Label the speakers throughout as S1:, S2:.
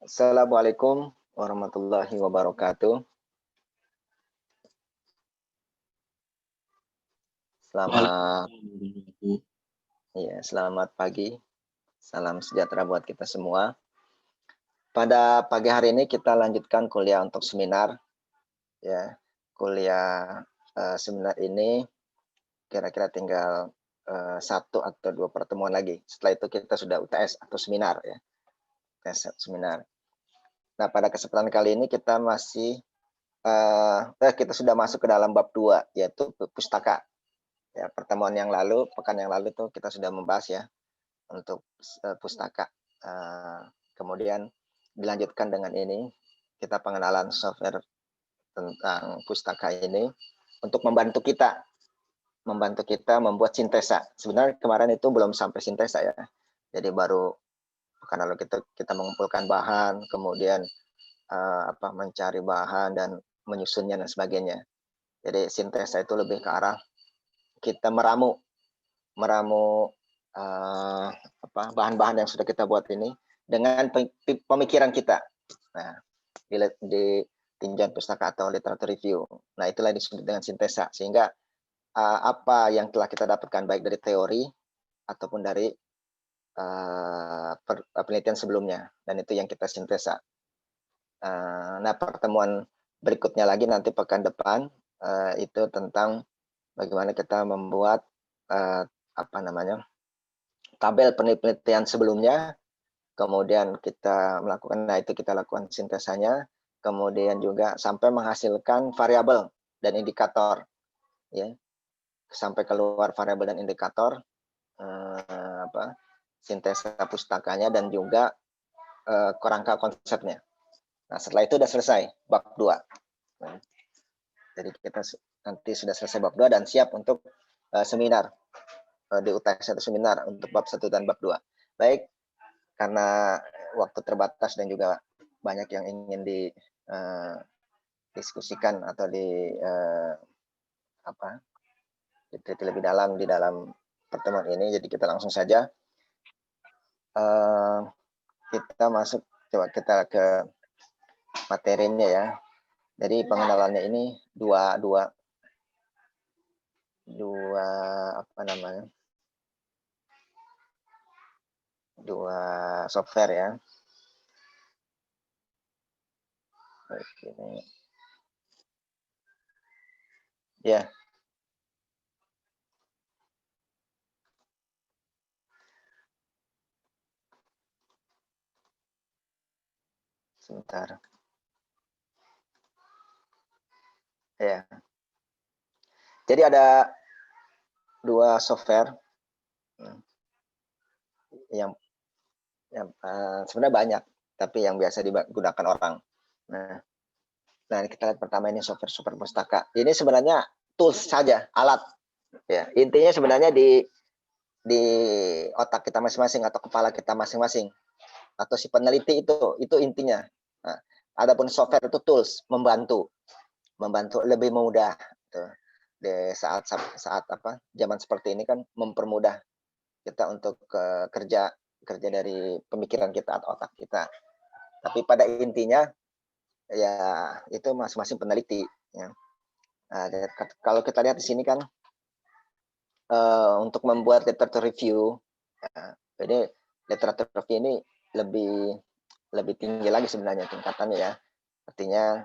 S1: Assalamualaikum warahmatullahi wabarakatuh. Selamat pagi. Salam sejahtera buat kita semua. Pada pagi hari ini kita lanjutkan kuliah untuk seminar. Ya, kuliah seminar ini kira-kira tinggal 1 atau 2 pertemuan lagi. Setelah itu kita sudah UTS atau seminar ya. Seminar. Nah, pada kesempatan kali ini kita masih kita sudah masuk ke dalam bab 2 yaitu pustaka. Ya, pertemuan yang lalu, pekan yang lalu tuh kita sudah membahas ya untuk pustaka. Kemudian dilanjutkan dengan ini, kita pengenalan software tentang pustaka ini untuk membantu kita membuat sintesa. Sebenarnya kemarin itu belum sampai sintesa ya. Jadi baru pekan lalu kita mengumpulkan bahan, kemudian mencari bahan dan menyusunnya dan sebagainya. Jadi sintesa itu lebih ke arah kita meramu bahan-bahan yang sudah kita buat ini dengan pemikiran kita. Nah, di tinjauan pustaka atau literatur review. Nah, itulah disebut dengan sintesa. Sehingga apa yang telah kita dapatkan baik dari teori ataupun dari penelitian sebelumnya, dan itu yang kita sintesa. Nah, pertemuan berikutnya lagi nanti pekan depan itu tentang bagaimana kita membuat tabel penelitian sebelumnya, kemudian kita melakukan, nah itu kita lakukan sintesanya, kemudian juga sampai menghasilkan variabel dan indikator, ya, sampai keluar variabel dan indikator, sintesa pustakanya dan juga kerangka konsepnya. Nah, setelah itu sudah selesai bab 2. Nah, jadi kita nanti sudah selesai bab 2 dan siap untuk seminar di UTS atau seminar untuk bab 1 dan bab 2. Baik, karena waktu terbatas dan juga banyak yang ingin didiskusikan atau diteliti lebih dalam di dalam pertemuan ini, jadi kita langsung saja kita masuk, coba kita ke materinya ya. Jadi pengenalannya ini dua software ya. Ini. Ya. Sebentar. Ya. Jadi ada 2 software yang sebenarnya banyak, tapi yang biasa digunakan orang. Nah, kita lihat pertama ini software pustaka. Ini sebenarnya tools saja, alat. Ya, intinya sebenarnya di otak kita masing-masing atau kepala kita masing-masing atau si peneliti itu intinya. Nah, adapun software itu tools, membantu lebih mudah. Tuh. Di saat zaman seperti ini kan mempermudah kita untuk kerja dari pemikiran kita atau otak kita. Tapi pada intinya ya itu masing-masing peneliti. Ya. Nah, kalau kita lihat di sini kan untuk membuat literatur review, jadi literatur review ini lebih tinggi lagi sebenarnya tingkatannya ya. Artinya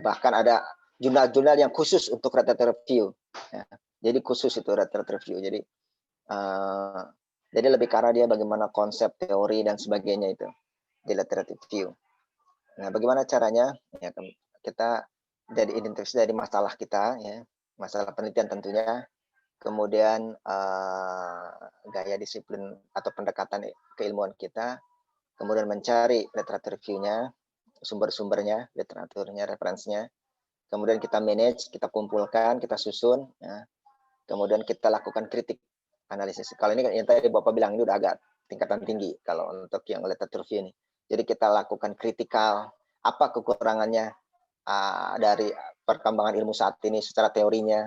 S1: bahkan ada jurnal-jurnal yang khusus untuk literatur review. Ya. Jadi khusus itu literatur review. Jadi lebih ke arah dia bagaimana konsep, teori dan sebagainya itu di literatur review. Nah, bagaimana caranya? Ya, kita jadi identifikasi dari masalah kita, ya, masalah penelitian tentunya. Kemudian gaya disiplin atau pendekatan keilmuan kita, kemudian mencari literatur review-nya, sumber-sumbernya, literaturnya, referensinya, kemudian kita manage, kita kumpulkan, kita susun, ya. Kemudian kita lakukan kritik, analisis. Kalau ini yang tadi Bapak bilang ini udah agak tingkatan tinggi kalau untuk yang literatur review ini. Jadi kita lakukan kritikal, apa kekurangannya dari perkembangan ilmu saat ini secara teorinya,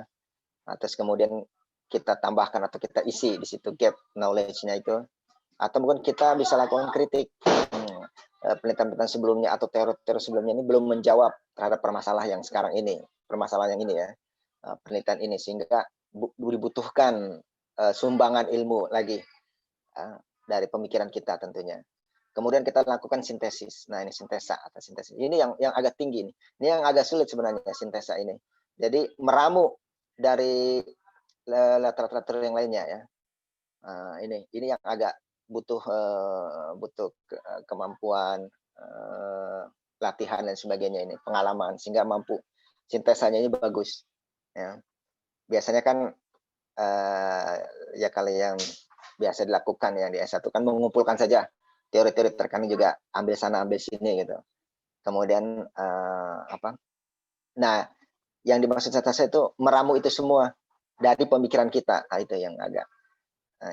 S1: terus kemudian kita tambahkan atau kita isi di situ gap knowledge-nya itu. atau mungkin kita bisa lakukan kritik. Penelitian-penelitian sebelumnya atau teori-teori sebelumnya ini belum menjawab terhadap permasalahan yang sekarang ini, permasalahan yang ini ya, penelitian ini, sehingga dibutuhkan sumbangan ilmu lagi dari pemikiran kita tentunya. Kemudian kita lakukan sintesis. Nah, ini sintesa atau sintesis. Ini yang agak tinggi nih. Ini yang agak sulit sebenarnya sintesa ini. Jadi meramu dari literatur yang lainnya ya. Ini yang agak butuh kemampuan, latihan dan sebagainya ini, pengalaman sehingga mampu sintesanya ini bagus. Ya. Biasanya kan ya kalau yang biasa dilakukan yang di S1 kan mengumpulkan saja teori-teori, terkadang juga ambil sana ambil sini gitu. Kemudian nah yang dimaksud sintesa itu meramu itu semua dari pemikiran kita. Nah, itu yang agak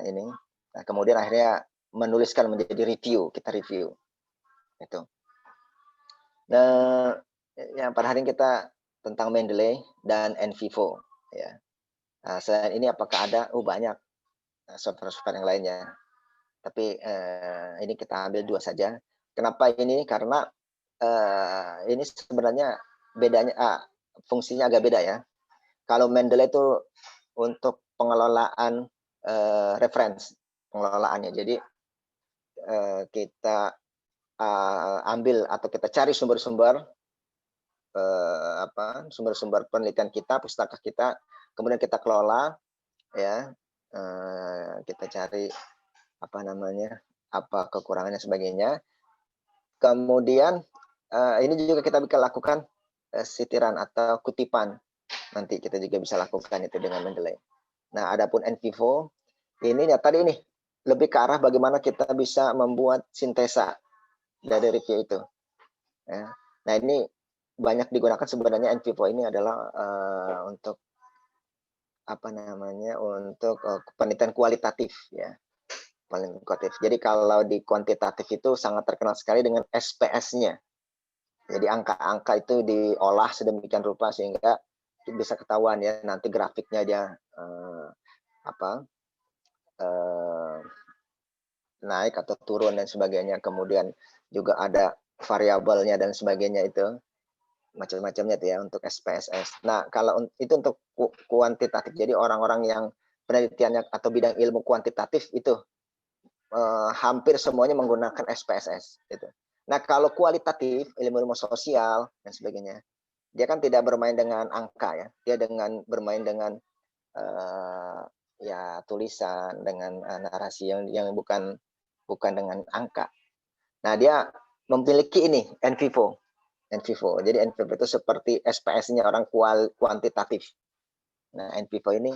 S1: ini. Nah, kemudian akhirnya menuliskan menjadi review, kita review. Itu. Nah, yang pada hari ini kita tentang Mendeley dan in vivo ya. Nah, selain ini apakah ada? Banyak software-software yang lainnya. Tapi ini kita ambil 2 saja. Kenapa ini? Karena ini sebenarnya bedanya fungsinya agak beda ya. Kalau Mendeley itu untuk pengelolaan reference, pengelolaannya. Jadi kita ambil atau kita cari sumber-sumber sumber-sumber penelitian kita, pustaka kita, kemudian kita kelola ya. Kita cari apa kekurangannya sebagainya. Kemudian ini juga kita bisa lakukan sitiran atau kutipan. Nanti kita juga bisa lakukan itu dengan Mendeley. Nah, adapun in vivo ini ya tadi ini lebih ke arah bagaimana kita bisa membuat sintesa dari review itu. Ya. Nah, ini banyak digunakan sebenarnya in vivo ini adalah untuk untuk penelitian kualitatif ya. Kualitatif. Jadi kalau di kuantitatif itu sangat terkenal sekali dengan SPS-nya. Jadi angka-angka itu diolah sedemikian rupa sehingga bisa ketahuan ya nanti grafiknya dia naik atau turun dan sebagainya. Kemudian juga ada variabelnya dan sebagainya itu macam-macamnya tuh ya untuk SPSS. Nah, kalau itu untuk kuantitatif. Jadi orang-orang yang penelitiannya atau bidang ilmu kuantitatif itu hampir semuanya menggunakan SPSS gitu. Nah, kalau kualitatif, ilmu-ilmu sosial dan sebagainya, dia kan tidak bermain dengan angka ya. Dia bermain dengan ya tulisan, dengan narasi yang bukan dengan angka. Nah, dia memiliki ini in vivo. Jadi in vivo itu seperti SPS-nya orang kuantitatif. Nah, in vivo ini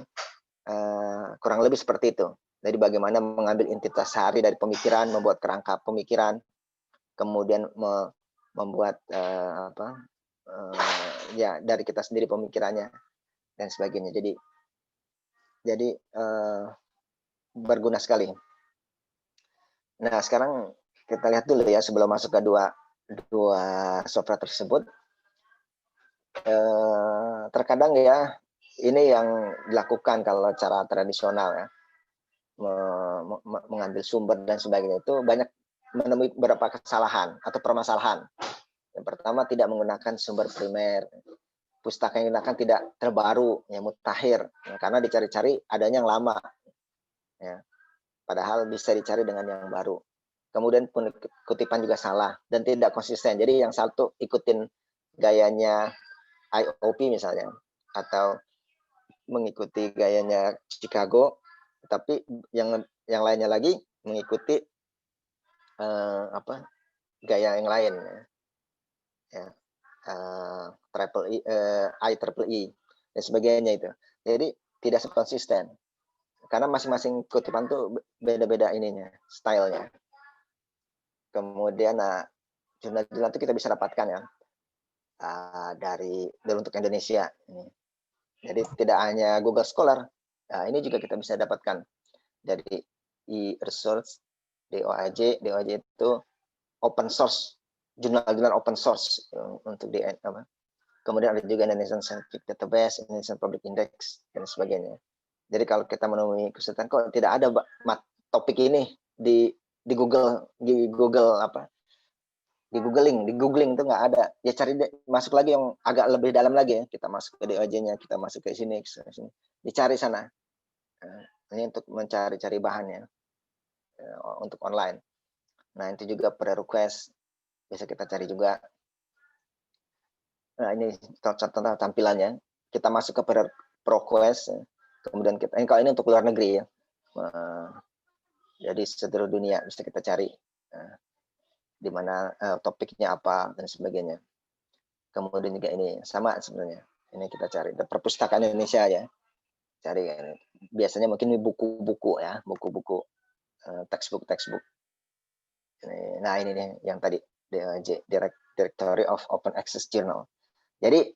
S1: kurang lebih seperti itu. Jadi bagaimana mengambil entitas sehari dari pemikiran, membuat kerangka pemikiran, kemudian membuat ya dari kita sendiri pemikirannya dan sebagainya. Jadi berguna sekali. Nah, sekarang kita lihat dulu ya sebelum masuk ke dua software tersebut. Terkadang ya ini yang dilakukan kalau cara tradisional ya, mengambil sumber dan sebagainya itu banyak menemui beberapa kesalahan atau permasalahan. Yang pertama, tidak menggunakan sumber primer. Pustaka yang digunakan tidak terbaru, ya mutakhir, ya, karena dicari-cari adanya yang lama. Ya. Padahal bisa dicari dengan yang baru. Kemudian kutipan juga salah dan tidak konsisten. Jadi yang satu ikutin gayanya IOP misalnya, atau mengikuti gayanya Chicago, tapi yang lainnya lagi mengikuti gaya yang lain ya. IEEE dan sebagainya itu. Jadi tidak konsisten. Karena masing-masing kutipan tuh beda-beda ininya, stylenya. Kemudian jurnal-jurnal itu kita bisa dapatkan ya dari untuk Indonesia ini. Jadi tidak hanya Google Scholar, ini juga kita bisa dapatkan dari e-resource, DOAJ itu open source, jurnal-jurnal open source untuk kemudian ada juga Indonesian Scientific Database, Indonesian Public Index dan sebagainya. Jadi kalau kita menemui kesulitan kok tidak ada topik ini di Google apa, di googling itu nggak ada. Ya cari masuk lagi yang agak lebih dalam lagi ya. Kita masuk ke DOJ-nya, kita masuk ke sini, dicari sana. Ini untuk mencari-cari bahannya untuk online. Nah itu juga pre-request bisa kita cari juga. Nah ini contoh tampilannya. Kita masuk ke pre-request, kemudian kita kalau ini untuk luar negeri ya. Jadi seluruh dunia bisa kita cari di mana topiknya apa dan sebagainya. Kemudian juga ini sama sebenarnya. Ini kita cari perpustakaan Indonesia ya. Cari biasanya mungkin buku-buku ya, buku-buku textbook. Nah ini nih yang tadi Directory of Open Access Journal. Jadi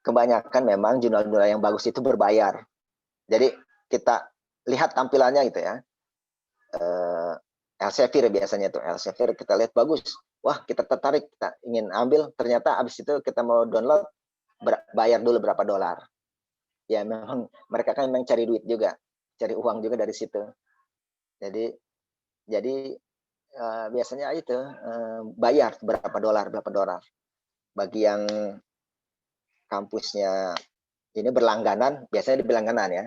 S1: kebanyakan memang jurnal-jurnal yang bagus itu berbayar. Jadi kita lihat tampilannya gitu ya. Elsevier biasanya tuh Elsevier kita lihat bagus, wah kita tertarik, kita ingin ambil, ternyata abis itu kita mau download bayar dulu berapa dolar. Ya memang mereka kan memang cari duit juga, cari uang juga dari situ. Jadi biasanya itu bayar berapa dolar. Bagi yang kampusnya ini berlangganan, biasanya di berlangganan ya,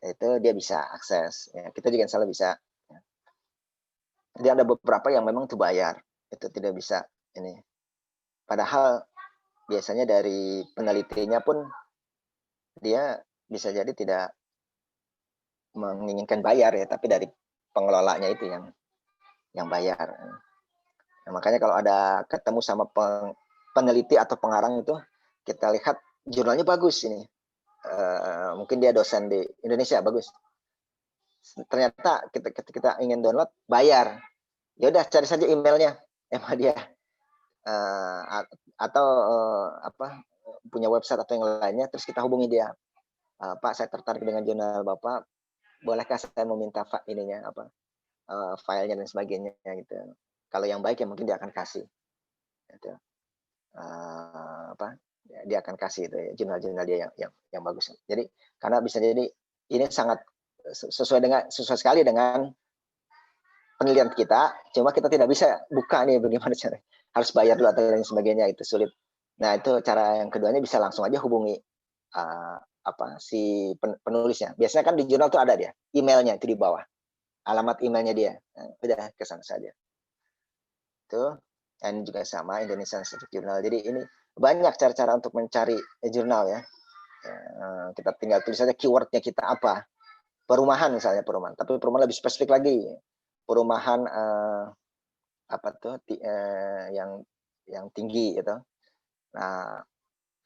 S1: itu dia bisa akses. Ya, kita juga salah bisa. Jadi ada beberapa yang memang tuh bayar, itu tidak bisa ini. Padahal biasanya dari penelitinya pun dia bisa jadi tidak menginginkan bayar ya, tapi dari pengelolanya itu yang bayar. Nah, makanya kalau ada ketemu sama peneliti atau pengarang itu, kita lihat jurnalnya bagus ini. Mungkin dia dosen di Indonesia bagus. Ternyata kita ingin download bayar. Ya udah cari saja emailnya sama dia. Atau apa punya website atau yang lainnya, terus kita hubungi dia. Pak, saya tertarik dengan jurnal Bapak, bolehkah saya meminta ininya apa filenya dan sebagainya gitu. Kalau yang baik ya mungkin dia akan kasih. Gitu. Dia akan kasih itu ya, jurnal-jurnal dia yang bagus. Jadi karena bisa jadi ini sangat sesuai sekali dengan penelitian kita, cuma kita tidak bisa buka nih bagaimana cara, harus bayar dulu atau lain sebagainya, itu sulit. Nah itu cara yang keduanya bisa langsung aja hubungi si penulisnya. Biasanya kan di jurnal tuh ada dia emailnya itu di bawah, alamat emailnya dia. Nah, udah kesana saja. Itu dan juga sama Indonesian Scientific Journal. Jadi ini banyak cara-cara untuk mencari jurnal ya. Kita tinggal tulis saja keywordnya kita apa. Perumahan misalnya perumahan, tapi perumahan lebih spesifik lagi. Perumahan apa tuh yang tinggi gitu. Nah,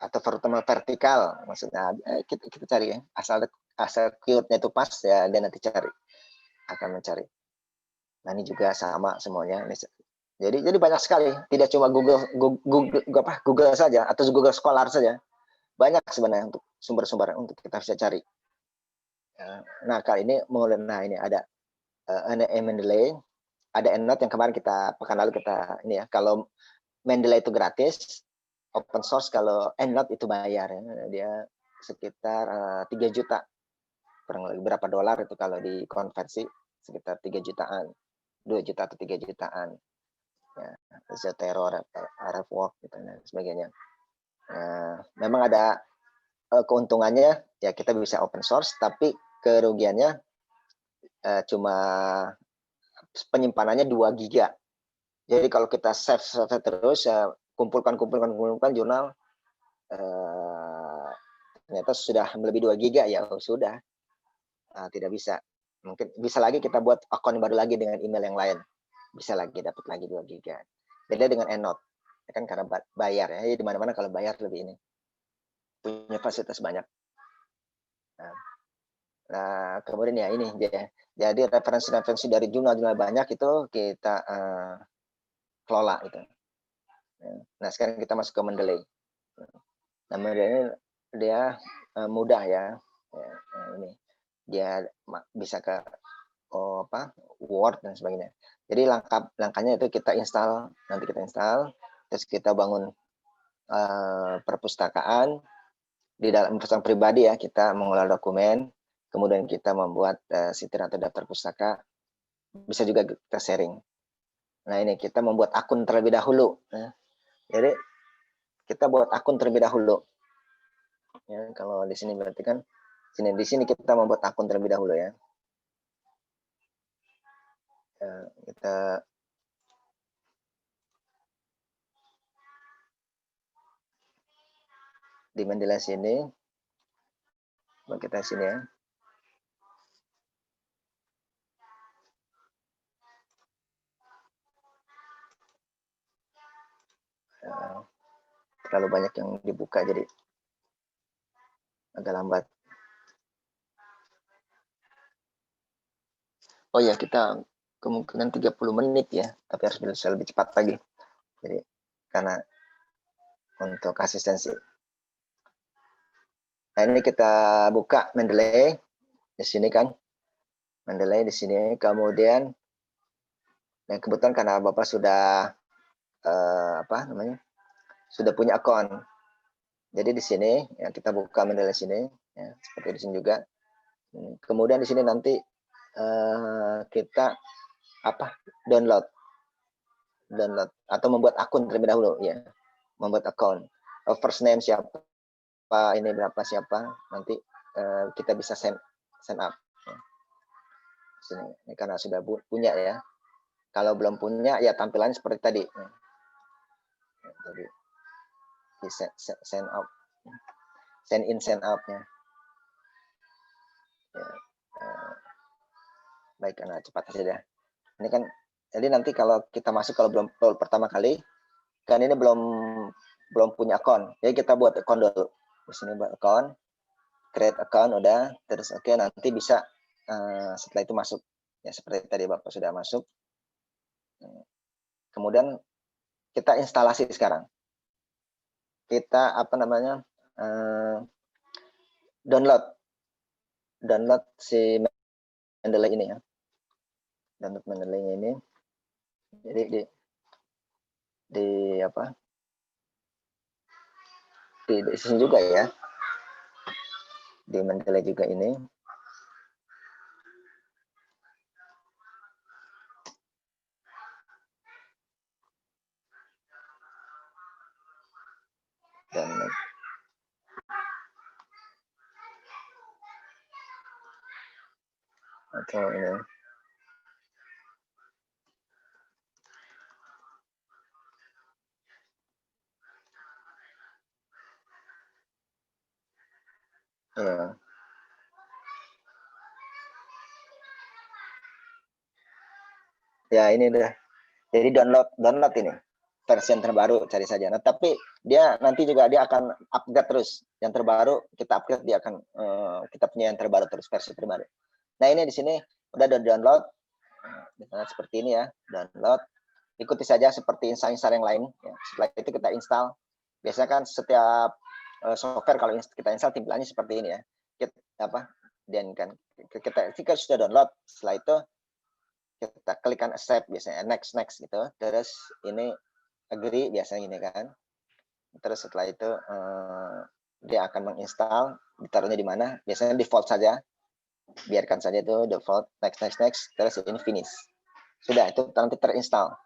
S1: atau terutama vertikal maksudnya kita cari ya, asal keywordnya itu pas ya dia nanti akan mencari. Nah ini juga sama semuanya. Jadi banyak sekali, tidak cuma Google saja atau Google Scholar saja, banyak sebenarnya untuk sumber-sumber untuk kita bisa cari. Nah kali ini ini ada Mendeley, ada EndNote yang kemarin pekan lalu kita ini ya. Kalau Mendeley itu gratis, open source. Kalau EndNote itu bayar ya. Dia sekitar 3 juta, kurang lebih berapa dolar itu kalau dikonversi sekitar 3 jutaan, 2 juta atau 3 jutaan. Ya, Zotero, RefWork gitu dan sebagainya. Memang ada keuntungannya ya, kita bisa open source, tapi kerugiannya cuma penyimpanannya 2 giga. Jadi kalau kita save terus kumpulkan jurnal, ternyata sudah lebih 2 giga ya sudah, tidak bisa. Mungkin bisa lagi kita buat akun baru lagi dengan email yang lain, bisa lagi dapat lagi 2 giga. Beda dengan EndNote ya kan, karena bayar ya, di mana-mana kalau bayar lebih ini punya fasilitas banyak. Nah kemudian ya ini jadi referensi dari jurnal banyak itu kita kelola itu. Nah sekarang kita masuk ke Mendeley. Nah Mendeley ini dia mudah ya. Ini dia bisa ke Word dan sebagainya. Jadi langkahnya itu kita install, terus kita bangun perpustakaan. Di dalam perpustakaan pribadi ya, kita mengelola dokumen, kemudian kita membuat situs atau daftar pustaka. bisa juga kita sharing. Nah ini kita membuat akun terlebih dahulu. Jadi kita buat akun terlebih dahulu. Ya, kalau di sini berarti kan di sini kita membuat akun terlebih dahulu ya. Kita di Mendeley sini, kita sini ya. Terlalu banyak yang dibuka jadi agak lambat. Oh ya, kita kemungkinan 30 menit ya, tapi harus bisa lebih cepat lagi. Jadi karena untuk asistensi. Nah, ini kita buka Mendeley di sini kan. Mendeley di sini, kemudian dan kebetulan karena Bapak sudah sudah punya akun. Jadi di sini ya kita buka Mendeley sini ya, seperti di sini juga. Kemudian di sini nanti kita download atau membuat akun terlebih dahulu ya. Membuat akun. First name siapa, ini berapa siapa, nanti kita bisa sign up. Ya. Sini ini karena sudah punya ya. Kalau belum punya ya tampilannya seperti tadi. Ya. Tadi di sign up. Sign in, sign out-nya. Ya. Baik, karena cepat saja. Ini kan jadi nanti kalau kita masuk, kalau belum pertama kali kan ini belum punya akun, jadi kita buat akun dulu. Di sini buat akun, create account udah, terus oke, nanti bisa setelah itu masuk ya, seperti tadi Bapak sudah masuk. Kemudian kita instalasi sekarang. Kita download si Mendeley ini ya. Download Mendeley ini. Jadi di sini juga ya. Di Mendeley juga ini. Dan atau ini ya ini udah. Jadi download ini versi yang terbaru, cari saja. Nah, tapi dia nanti juga dia akan update terus. Yang terbaru kita upgrade, dia akan kita punya yang terbaru terus, versi terbaru. Nah, ini di sini udah download. Misalnya seperti ini ya, download. Ikuti saja seperti install yang lain. Ya. Setelah itu kita install. Biasanya kan setiap software kalau kita install tampilannya seperti ini ya. Kita sudah download. Setelah itu kita klikkan accept, biasanya next gitu, terus ini agree biasanya gini kan. Terus setelah itu dia akan menginstal, ditaruhnya di mana, biasanya default saja, biarkan saja itu default, next, terus ini finish. Sudah, itu nanti terinstall.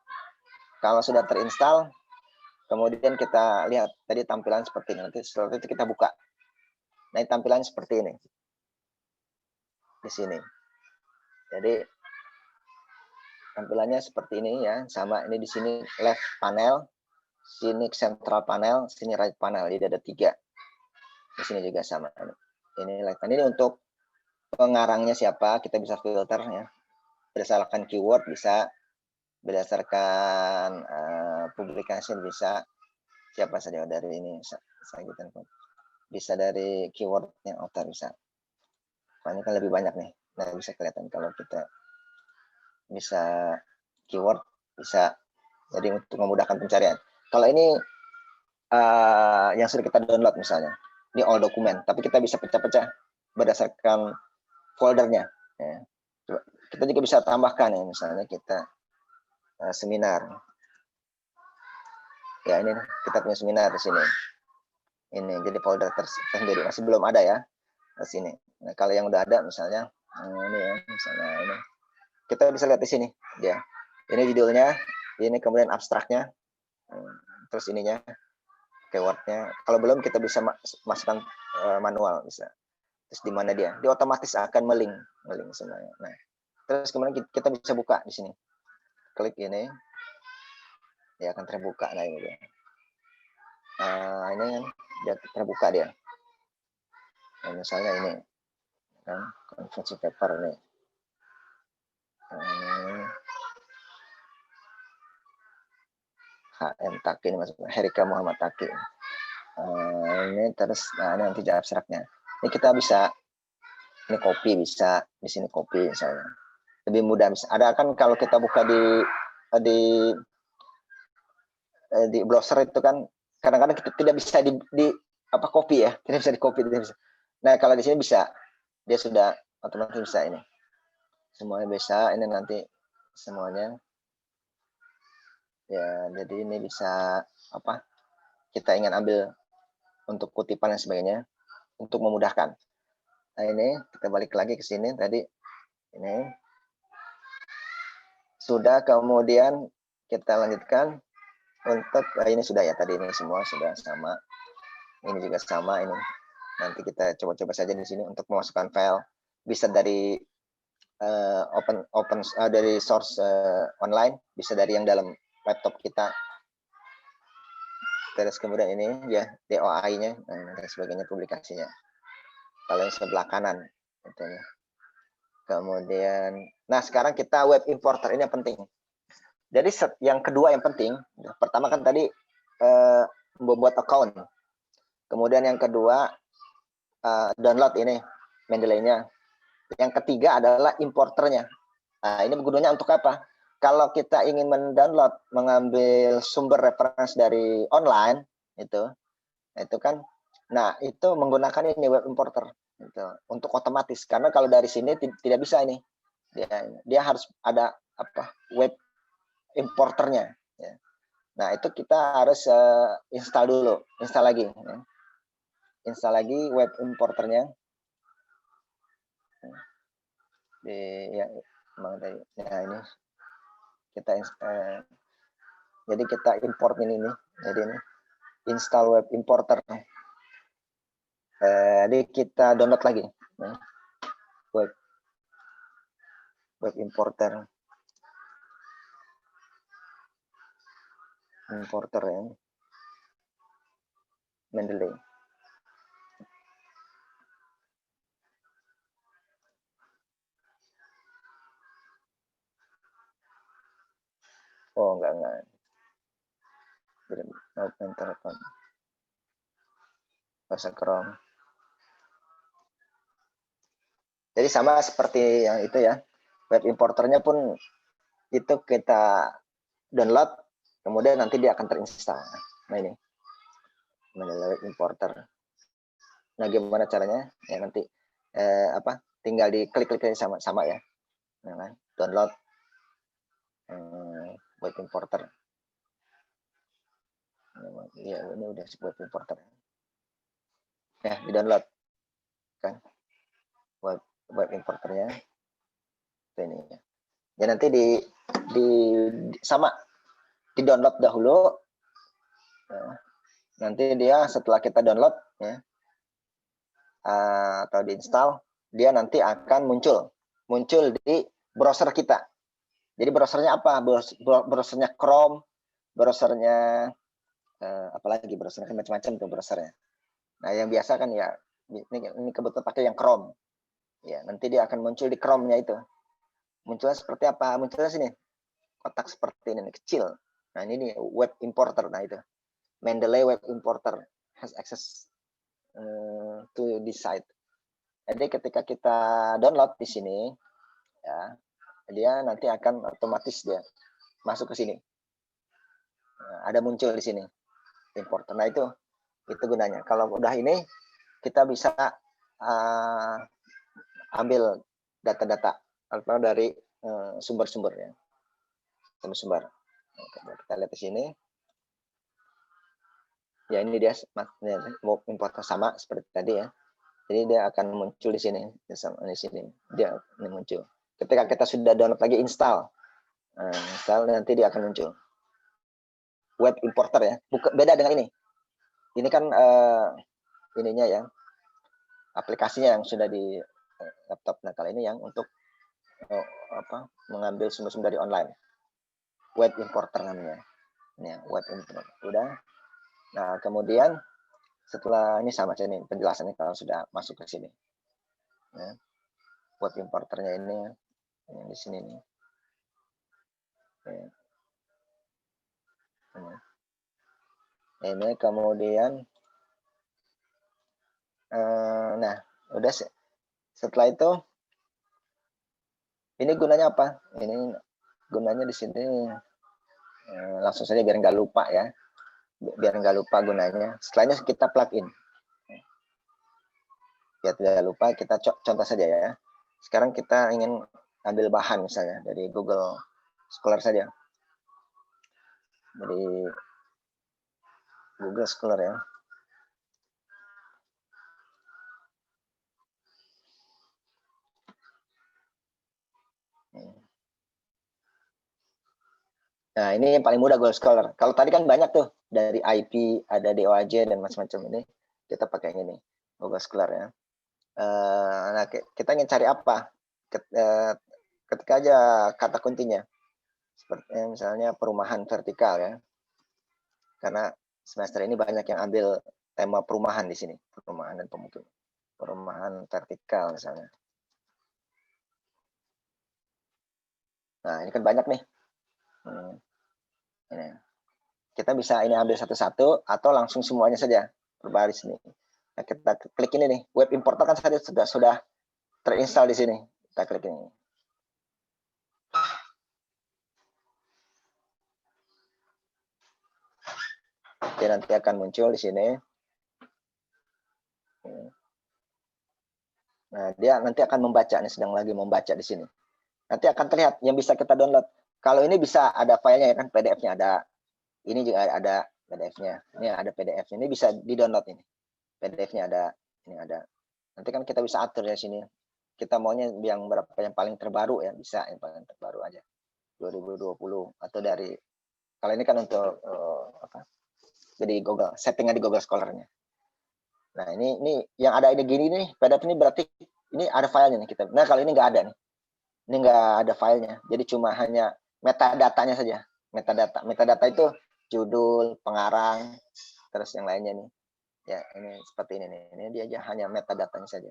S1: Kalau sudah terinstall, kemudian kita lihat tadi tampilan seperti ini, nanti setelah itu kita buka. Nah, tampilannya seperti ini di sini. Jadi tampilannya seperti ini ya, sama ini di sini left panel, sini central panel, sini right panel, jadi ada 3. Di sini juga sama. Ini left panel, ini untuk pengarangnya siapa, kita bisa filter ya. Berdasarkan keyword bisa, berdasarkan publikasi bisa, siapa saja dari ini bisa dari keywordnya author bisa. Ini kan lebih banyak nih. Nah, bisa kelihatan kalau kita bisa keyword bisa, jadi untuk memudahkan pencarian. Kalau ini yang sudah kita download misalnya, ini all dokumen, tapi kita bisa pecah-pecah berdasarkan foldernya. Ya. Kita juga bisa tambahkan ya, misalnya kita seminar. Ya ini kita punya seminar di sini. Ini jadi folder tersendiri, masih belum ada ya di sini. Nah, kalau yang udah ada misalnya ini ya, misalnya ini kita bisa lihat di sini dia. Ini judulnya, ini kemudian abstraknya, terus ininya keywordnya. Kalau belum kita bisa masukkan manual bisa. Terus di mana dia otomatis akan meling semuanya. Nah, terus kemudian kita bisa buka di sini. Klik ini, dia akan terbuka. Nah ini dia. Ini kan dia terbuka dia. Nah, misalnya ini kan konvensi paper nih. HM Taki ini masuk Herika Muhammad Taki. Ini terus, nah ini nanti abstraknya. Ini kita bisa, ini copy bisa, di sini copy misalnya. Lebih mudah. Ada kan kalau kita buka di browser itu kan kadang-kadang kita tidak bisa di apa copy ya, tidak bisa di copy, tidak bisa. Nah kalau di sini bisa, dia sudah otomatis bisa ini. Semuanya bisa, ini nanti semuanya. Ya, jadi ini bisa apa? Kita ingin ambil untuk kutipan dan sebagainya untuk memudahkan. Nah ini kita balik lagi ke sini tadi ini sudah, kemudian kita lanjutkan untuk ini sudah ya, tadi ini semua sudah sama, ini juga sama, ini nanti kita coba-coba saja di sini untuk memasukkan file bisa dari dari source online, bisa dari yang dalam laptop kita. Terus kemudian ini ya DOI-nya dan sebagainya, publikasinya. Kalau yang sebelah kanan itu ya. Kemudian, nah sekarang kita web importer, ini yang penting. Jadi yang kedua yang penting, pertama kan tadi membuat account. Kemudian yang kedua download ini Mendeley-nya. Yang ketiga adalah importernya. Nah, ini gunanya untuk apa? Kalau kita ingin mendownload, mengambil sumber referensi dari online, itu kan, nah itu menggunakan ini web importer gitu, untuk otomatis. Karena kalau dari sini tidak bisa ini, dia harus ada apa web importernya. Ya. Nah itu kita harus install dulu, install lagi, ya. Install lagi web importernya. Ya, nah ini kita jadi kita import ini, jadi ini install web importer. Jadi kita download lagi ya. web importer ya, Mendeley. Oh enggak open telepon bahasa Chrome. Jadi sama seperti yang itu ya, web importernya pun itu kita download, kemudian nanti dia akan terinstall. Nah ini web importer. Nah gimana caranya? Ya nanti tinggal diklik sama ya. Nah, download web importer. Ya ini udah web importer. Ya di download kan web importernya ini ya. Ya nanti sama di download dahulu. Ya. Nanti dia setelah kita download ya, atau diinstal, dia nanti akan muncul di browser kita. Jadi browsernya apa? Browsernya Chrome, browsernya apalagi browsernya kan macam-macam tuh browsernya. Nah yang biasa kan ya ini kebetulan pakai yang Chrome. Ya nanti dia akan muncul di Chrome-nya itu. Munculnya seperti apa? Munculnya sini kotak seperti ini kecil. Nah ini web importer. Nah itu Mendeley web importer has access to this site. Jadi ketika kita download di sini, ya, dia nanti akan otomatis dia masuk ke sini. Nah, ada muncul di sini importer. Nah itu gunanya. Kalau udah ini kita bisa ambil data-data dari sumber-sumbernya. Sumber. Kita lihat di sini. Ya ini dia mau importer sama seperti tadi ya. Jadi dia akan muncul di sini, di sini dia ini muncul. Ketika kita sudah download lagi, install. Nah, install nanti dia akan muncul. Web importer ya. Beda dengan ini. Ini kan ininya ya. Aplikasinya yang sudah di laptop. Nah, kalau ini yang untuk mengambil sumber-sumber dari online. Web importer namanya. Ini ya, web importer. Udah. Nah, kemudian setelah ini sama saja nih penjelasannya kalau sudah masuk ke sini. Nah, web importernya ini yang di sini nih. Ini kemudian nah, udah setelah itu ini gunanya apa? Ini gunanya di sini langsung saja biar nggak lupa ya. Biar nggak lupa gunanya. Setelahnya kita plugin. Biar tidak lupa, kita contoh saja ya. Sekarang kita ingin ambil bahan misalnya dari Google Scholar saja. Dari Google Scholar ya. Nah, ini yang paling mudah Google Scholar. Kalau tadi kan banyak tuh, dari IP, ada DOAJ, dan macam-macam ini. Kita pakai ini, Google Scholar ya. Nah, kita ingin cari apa? Ketika aja kata kuncinya. Seperti misalnya perumahan vertikal ya. Karena semester ini banyak yang ambil tema perumahan di sini. Perumahan dan pemukiman. Perumahan vertikal misalnya. Nah, ini kan banyak nih. Ini. Kita bisa ini ambil satu-satu atau langsung semuanya saja berbaris ini. Nah, kita klik ini nih, web importer kan sudah terinstall di sini. Kita klik ini. Dia nanti akan muncul di sini. Nah, dia nanti akan membaca nih, sedang lagi membaca di sini. Nanti akan terlihat yang bisa kita download. Kalau ini bisa ada filenya ya kan, PDF-nya ada. Ini juga ada PDF-nya. Ini ada PDF. Ini bisa di-download ini. PDF-nya ada, ini ada. Nanti kan kita bisa atur ya sini. Kita maunya yang berapa yang paling terbaru ya, bisa yang paling terbaru aja. 2020 atau dari kalau ini kan untuk jadi Google, settingnya di Google Scholar-nya. Nah, ini yang ada ini gini nih, PDF ini berarti ini ada filenya nih kita. Nah, kalau ini nggak ada nih. Ini nggak ada filenya. Jadi cuma hanya metadatanya saja. Metadata itu judul, pengarang, terus yang lainnya nih. Ya, ini seperti ini nih. Ini dia aja hanya metadatanya saja.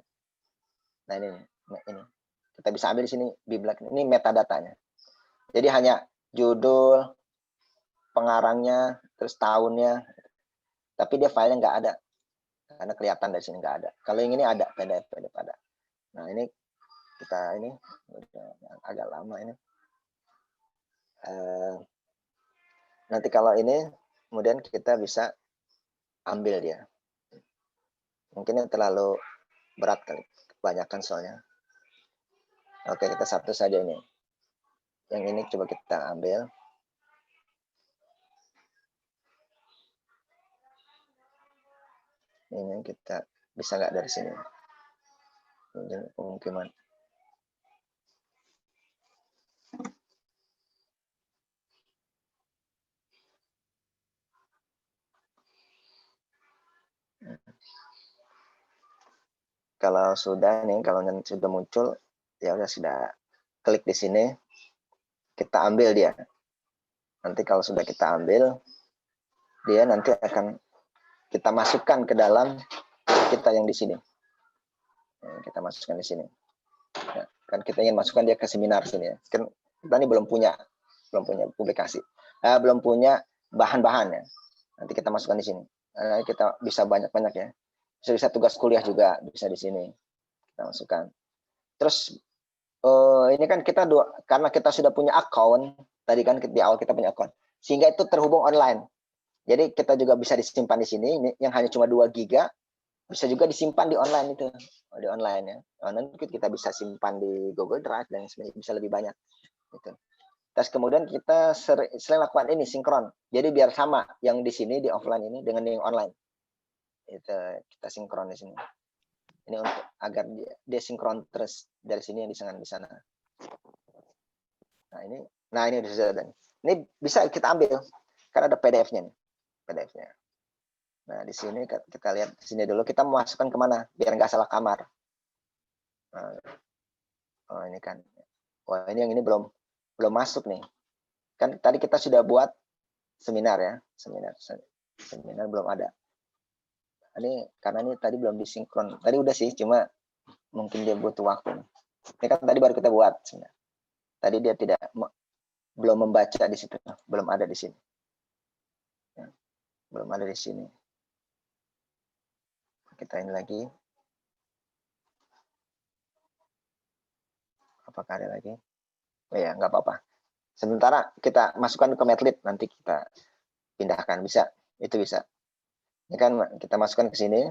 S1: Nah, ini kita bisa ambil di sini bibliotek. Ini metadatanya. Jadi hanya judul, pengarangnya, terus tahunnya. Tapi dia filenya nggak ada. Karena kelihatan dari sini nggak ada. Kalau yang ini ada, PDF ada. Nah, ini kita ini udah agak lama ini. Nanti kalau ini kemudian kita bisa ambil dia. Mungkin ini terlalu berat kali, kebanyakan soalnya. Oke, kita satu saja ini. Yang ini coba kita ambil. Ini kita bisa nggak dari sini? Pemukiman. Kalau sudah nih, kalau sudah muncul, ya sudah klik di sini, kita ambil dia. Nanti kalau sudah kita ambil, dia nanti akan kita masukkan ke dalam kita yang di sini. Kita masukkan di sini. Nah, kan kita ingin masukkan dia ke seminar sini ya. Kan kita ini belum punya publikasi, belum punya bahan-bahan ya. Nanti kita masukkan di sini. Nah, kita bisa banyak-banyak ya. Bisa tugas kuliah juga bisa di sini kita masukkan. Terus ini kan kita karena kita sudah punya account tadi kan di awal kita punya account, sehingga itu terhubung online. Jadi kita juga bisa disimpan di sini. Ini yang hanya cuma 2 giga bisa juga disimpan di online itu, di online ya. Nanti kita bisa simpan di Google Drive dan bisa lebih banyak. Gitu. Terus kemudian kita sering lakukan ini sinkron. Jadi biar sama yang di sini di offline ini dengan yang online. Itu kita sinkron di sini. Ini untuk agar dia sinkron terus dari sini yang di sana. Nah ini sudah ada. Ini bisa kita ambil karena ada PDF-nya nih, PDF-nya. Nah di sini kita lihat di sini dulu, kita masukkan kemana biar nggak salah kamar. Nah, oh ini kan, wah ini yang ini belum masuk nih. Kan tadi kita sudah buat seminar ya, seminar belum ada. Ini karena ini tadi belum disinkron. Tadi udah sih, cuma mungkin dia butuh waktu. Ini kan tadi baru kita buat sebenarnya. Tadi dia belum membaca di situ, belum ada di sini. Ya, belum ada di sini. Kita ini lagi. Apakah ada lagi? Oh ya, nggak apa-apa. Sementara kita masukkan ke Madlib, nanti kita pindahkan, bisa. Itu bisa. Ini kan kita masukkan ke sini,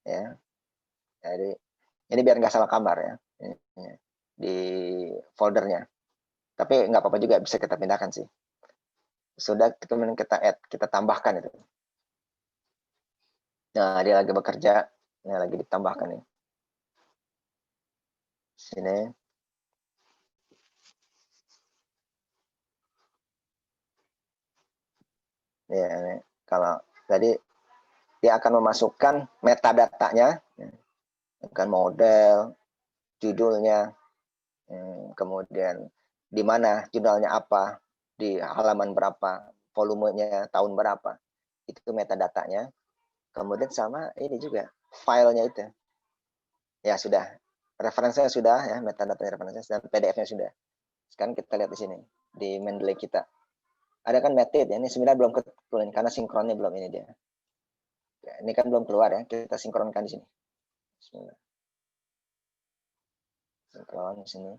S1: ya. Jadi ini biar nggak salah kamar ya, ini, di foldernya. Tapi nggak apa-apa juga, bisa kita pindahkan sih. Sudah, kemudian kita add, kita tambahkan itu. Nah, dia lagi bekerja, ini lagi ditambahkan nih. Sini. Ya, ini. Kalau tadi dia akan memasukkan metadatanya, dengan model, judulnya, kemudian di mana judulnya apa, di halaman berapa, volumenya tahun berapa, itu metadatanya. Kemudian sama ini juga filenya itu. Ya sudah, referensinya sudah ya, metadata referensinya dan PDF-nya sudah. Sekarang kita lihat di sini di Mendeley kita. Ada kan method ya, ini sebenarnya belum ketulis karena sinkronnya belum ini dia. Ya, ini kan belum keluar ya, kita sinkronkan di sini. Bismillah. Sinkron di sini.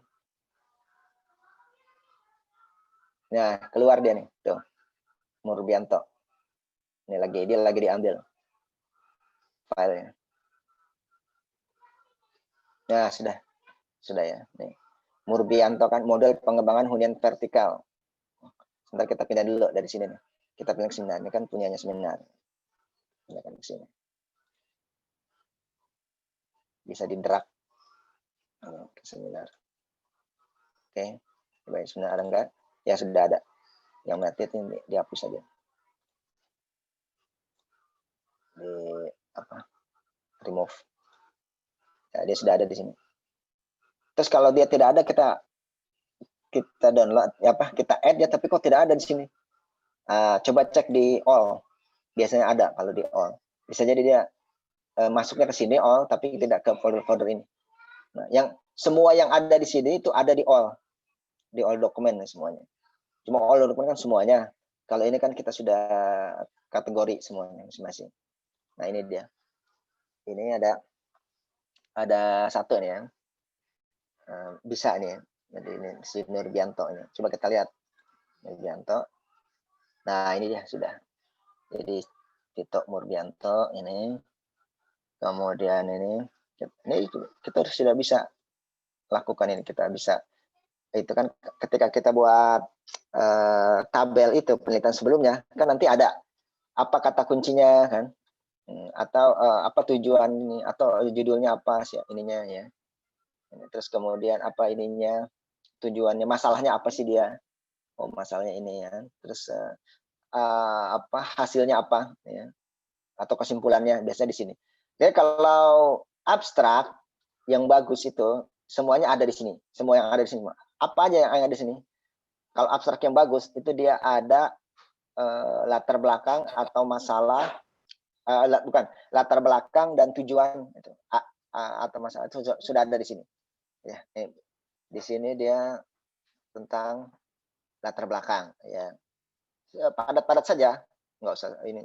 S1: Nah, keluar dia nih, tuh. Murbianto. Ini dia lagi diambil filenya. Nah, sudah ya. Nih. Murbianto kan model pengembangan hunian vertikal. Sebentar kita pindah dulu dari sini nih. Kita pindah ke sini. Ini kan punyanya seminar. Pindahkan ke sini. Bisa di-drag ke seminar. Oke. Coba seminar ada enggak? Ya sudah ada. Yang method ini dihapus saja. Di apa? Remove. Ya, dia sudah ada di sini. Terus kalau dia tidak ada, kita download apa, kita add ya, tapi kok tidak ada di sini. Coba cek di all. Biasanya ada kalau di all. Bisa jadi dia masuknya ke sini all, tapi tidak ke folder-folder ini. Nah, semua yang ada di sini itu ada di all dokumen semuanya. Cuma all dokumen kan semuanya. Kalau ini kan kita sudah kategori semuanya masing-masing. Nah ini dia. Ini ada satu nih ya. Bisa nih ya. Jadi ini si Nurbianto ini. Coba kita lihat Nurbianto. Nah ini dia sudah. Jadi Tito Murbianto ini. Kemudian ini kita sudah bisa lakukan ini. Kita bisa itu kan ketika kita buat tabel itu penelitian sebelumnya kan nanti ada apa kata kuncinya kan, atau apa tujuan ini atau judulnya apa sih ininya ya. Terus kemudian apa ininya, tujuannya, masalahnya apa sih dia? Oh masalahnya ini ya. Terus apa hasilnya apa ya? Atau kesimpulannya biasanya di sini. Jadi kalau abstrak yang bagus itu semuanya ada di sini. Semua yang ada di sini. Apa aja yang ada di sini? Kalau abstrak yang bagus itu dia ada latar belakang atau masalah, bukan latar belakang dan tujuan itu, atau masalah itu sudah ada di sini. Ya, di sini dia tentang latar belakang ya. Padat-padat saja, nggak usah ini.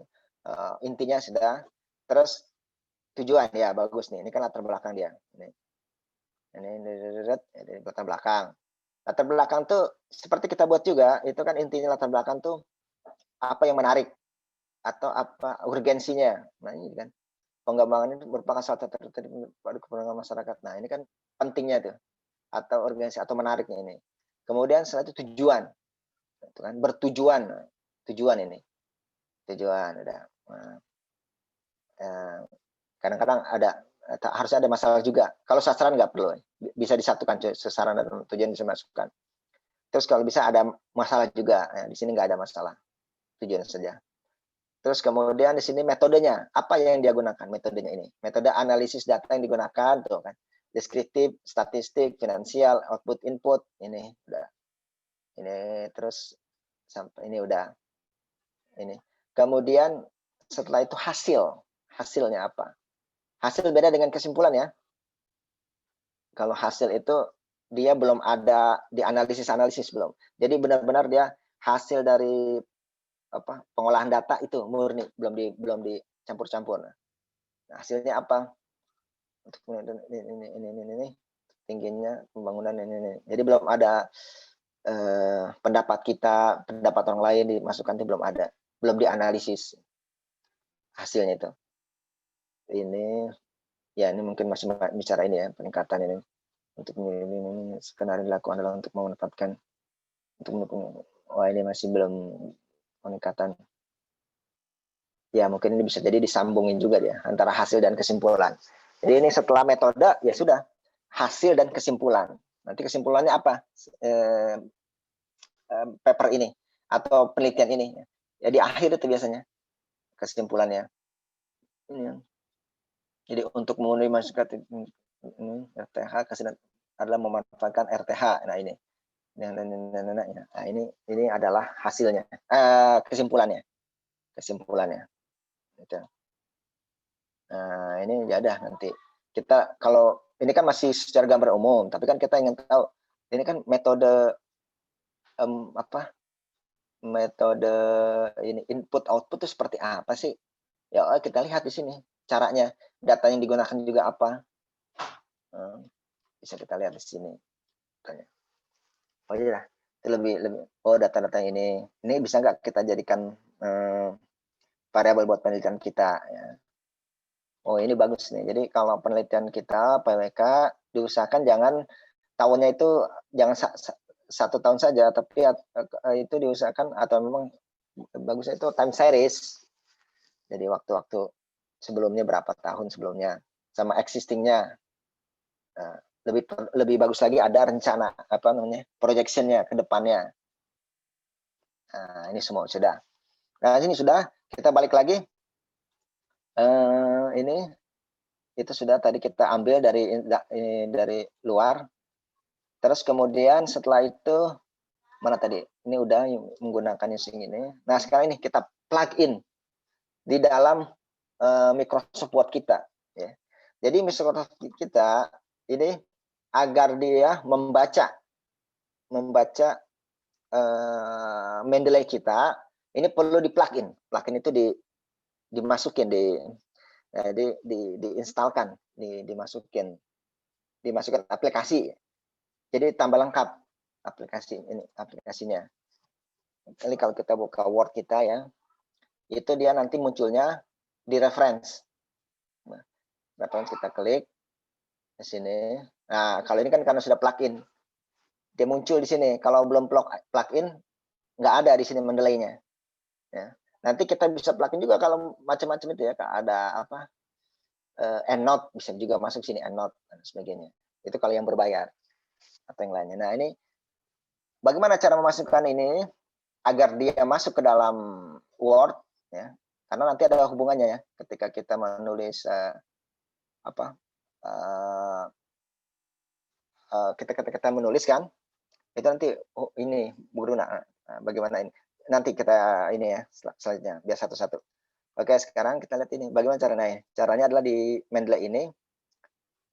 S1: Intinya sudah. Terus tujuan ya bagus nih. Ini kan latar belakang dia. Ini latar belakang. Latar belakang tuh seperti kita buat juga, itu kan intinya latar belakang tuh apa yang menarik atau apa urgensinya. Nah ini kan pengembangan itu merupakan salah satu pada kepentingan masyarakat. Nah ini kan pentingnya tuh atau urgensi atau menariknya ini. Kemudian setelah itu tujuan, itu kan bertujuan, tujuan ini, tujuan ada. Kadang-kadang ada harusnya ada masalah juga. Kalau sasaran nggak perlu, bisa disatukan sasaran dan tujuan bisa dimasukkan. Terus kalau bisa ada masalah juga, ya, di sini nggak ada masalah, tujuan saja. Terus kemudian di sini metodenya, apa yang dia gunakan metodenya ini? Metode analisis data yang digunakan tuh kan. Deskriptif, statistik, finansial, output input, ini udah. Ini terus sampai ini udah. Ini. Kemudian setelah itu hasilnya apa? Hasil beda dengan kesimpulan ya. Kalau hasil itu dia belum ada di analisis belum. Jadi benar-benar dia hasil dari apa pengolahan data itu murni, belum dicampur-campur. Nah, hasilnya apa? Untuk ini tingginya pembangunan ini. Jadi belum ada pendapat kita, pendapat orang lain dimasukkan itu belum ada, belum dianalisis hasilnya itu. Ini ya ini mungkin masih bicara ini ya peningkatan ini untuk ini skenario dilakukan adalah untuk memanfaatkan untuk mendukung. Wah ini masih belum peningkatan. Ya mungkin ini bisa jadi disambungin juga ya antara hasil dan kesimpulan. Jadi ini setelah metode ya sudah hasil dan kesimpulan. Nanti kesimpulannya apa? Paper ini atau penelitian ini. Ya di akhir itu biasanya kesimpulannya. Ini. Jadi untuk memenuhi masyarakat ini RTH adalah memanfaatkan RTH. Nah ini. Nah ini adalah hasilnya. Kesimpulannya. Gitu. Nah ini ya udah nanti kita kalau ini kan masih secara gambar umum, tapi kan kita ingin tahu ini kan metode metode ini input output itu seperti apa sih? Ya kita lihat di sini caranya, data yang digunakan juga apa? Bisa kita lihat di sini. Oh iya, lebih oh data-data ini bisa nggak kita jadikan variabel buat penelitian kita? Ya. Oh ini bagus nih. Jadi kalau penelitian kita PWK diusahakan jangan tahunnya itu jangan 1 tahun saja, tapi itu diusahakan atau memang bagusnya itu time series. Jadi waktu-waktu sebelumnya berapa tahun sebelumnya sama existingnya. Nah, lebih bagus lagi ada rencana apa namanya projectionnya ke depannya. Nah, ini semua sudah. Nah sini sudah kita balik lagi. Ini itu sudah tadi kita ambil dari luar. Terus kemudian setelah itu mana tadi? Ini udah menggunakan using ini. Nah sekarang ini kita plug in di dalam Microsoft Word kita. Ya. Jadi Microsoft kita ini agar dia membaca Mendeley kita ini perlu di plugin. Plugin itu dimasukin diinstalkan, dimasukkan aplikasi. Jadi tambah lengkap aplikasinya. Ini kalau kita buka Word kita ya, itu dia nanti munculnya di reference. Nah, reference kita klik di sini. Nah, kalau ini kan karena sudah plugin, dia muncul di sini. Kalau belum plugin, nggak ada di sini Mendeley-nya. Ya. Nanti kita bisa plugin juga kalau macam-macam itu ya, ada apa? EndNote bisa juga masuk sini, EndNote dan sebagainya. Itu kalau yang berbayar atau yang lainnya. Nah ini bagaimana cara memasukkan ini agar dia masuk ke dalam Word ya? Karena nanti ada hubungannya ya ketika kita menulis kita menulis kan itu nanti ini Bu Runa bagaimana ini nanti kita ini ya selanjutnya biar satu-satu. Oke sekarang kita lihat ini bagaimana caranya adalah di Mendeley ini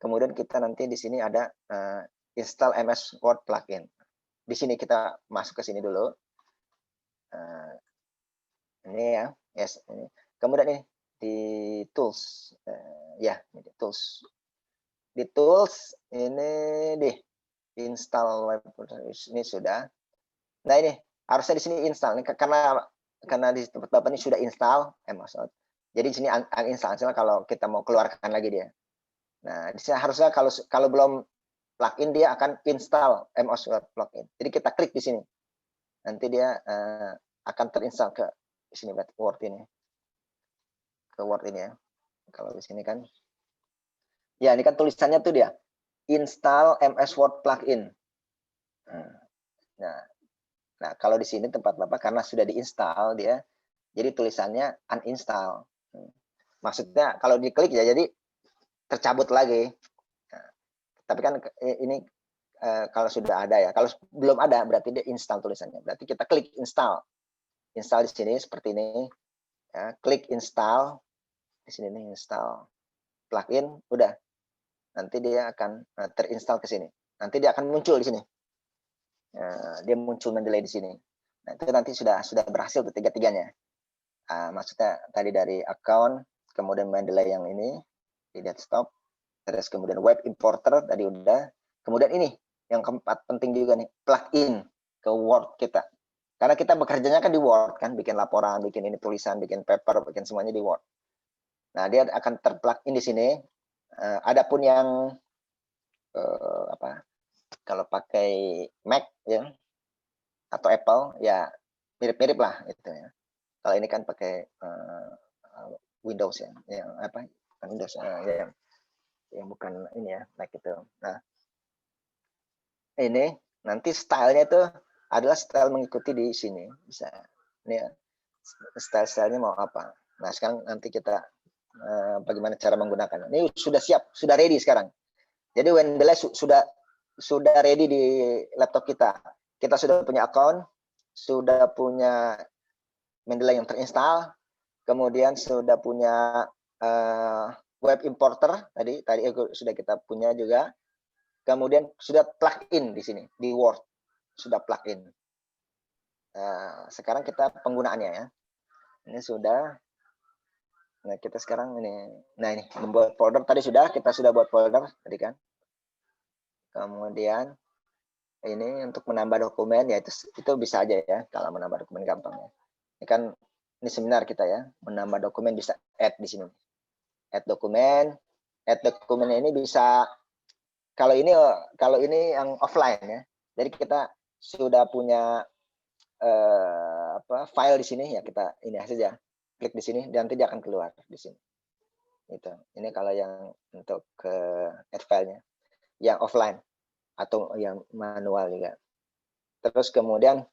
S1: kemudian kita nanti di sini ada install MS Word plugin. Di sini kita masuk ke sini dulu. Ini ya, yes. Ini. Kemudian ini di tools, ya, ini di tools. Di tools ini di install web ini sudah. Nah ini harusnya di sini install ini karena di tempat Bapak ini sudah install MS Word. Jadi di sini uninstall kalau kita mau keluarkan lagi dia. Nah, di sini harusnya kalau belum plugin dia akan install MS Word plugin. Jadi kita klik di sini. Nanti dia akan terinstall ke sini Word ini. Ke Word ini ya. Kalau di sini kan ya ini kan tulisannya tuh dia install MS Word plugin. Nah, Nah, kalau di sini tempat Bapak karena sudah diinstal dia, jadi tulisannya uninstall. Maksudnya kalau diklik ya jadi tercabut lagi. Nah, tapi kan ini kalau sudah ada ya, kalau belum ada berarti dia install tulisannya. Berarti kita klik install. Install di sini seperti ini. Ya, klik install. Di sini nih install. Plugin, udah. Nanti dia akan terinstall ke sini. Nanti dia akan muncul di sini. Dia muncul mendelay di sini. Nah, itu nanti sudah berhasil ketiga-tiganya. Maksudnya tadi dari account, kemudian mendelay yang ini di desktop, terus kemudian web importer tadi udah, kemudian ini yang keempat penting juga nih, plugin ke Word kita. Karena kita bekerjanya kan di Word kan, bikin laporan, bikin ini tulisan, bikin paper, bikin semuanya di Word. Nah, dia akan terplugin di sini. Adapun yang kalau pakai Mac ya atau Apple ya mirip-mirip lah gitu ya. Kalau ini kan pakai Windows ya, yang apa? Windows yang bukan ini ya, Mac itu. Nah, ini nanti stylenya itu adalah style mengikuti di sini bisa. Ini ya, style-stylenya mau apa. Nah, sekarang nanti kita bagaimana cara menggunakannya. Ini sudah siap, sudah ready sekarang. Jadi Mendeley sudah ready di laptop kita. Kita sudah punya account, sudah punya Mendeley yang terinstall, kemudian sudah punya web importer tadi sudah kita punya juga. Kemudian sudah plug-in di sini di Word, sudah plug-in. Sekarang kita penggunaannya ya. Ini sudah. Nah, kita sekarang ini. Nah, ini membuat folder tadi kita sudah buat folder tadi kan. Kemudian ini untuk menambah dokumen ya itu bisa aja ya kalau menambah dokumen gampang ya. Ini kan ini seminar kita ya, menambah dokumen bisa add di sini. Add dokumen ini bisa kalau ini yang offline ya. Jadi kita sudah punya file di sini ya kita ini saja klik di sini dan nanti dia akan keluar di sini. Itu. Ini kalau yang untuk add filenya yang offline atau yang manual juga. Terus kemudian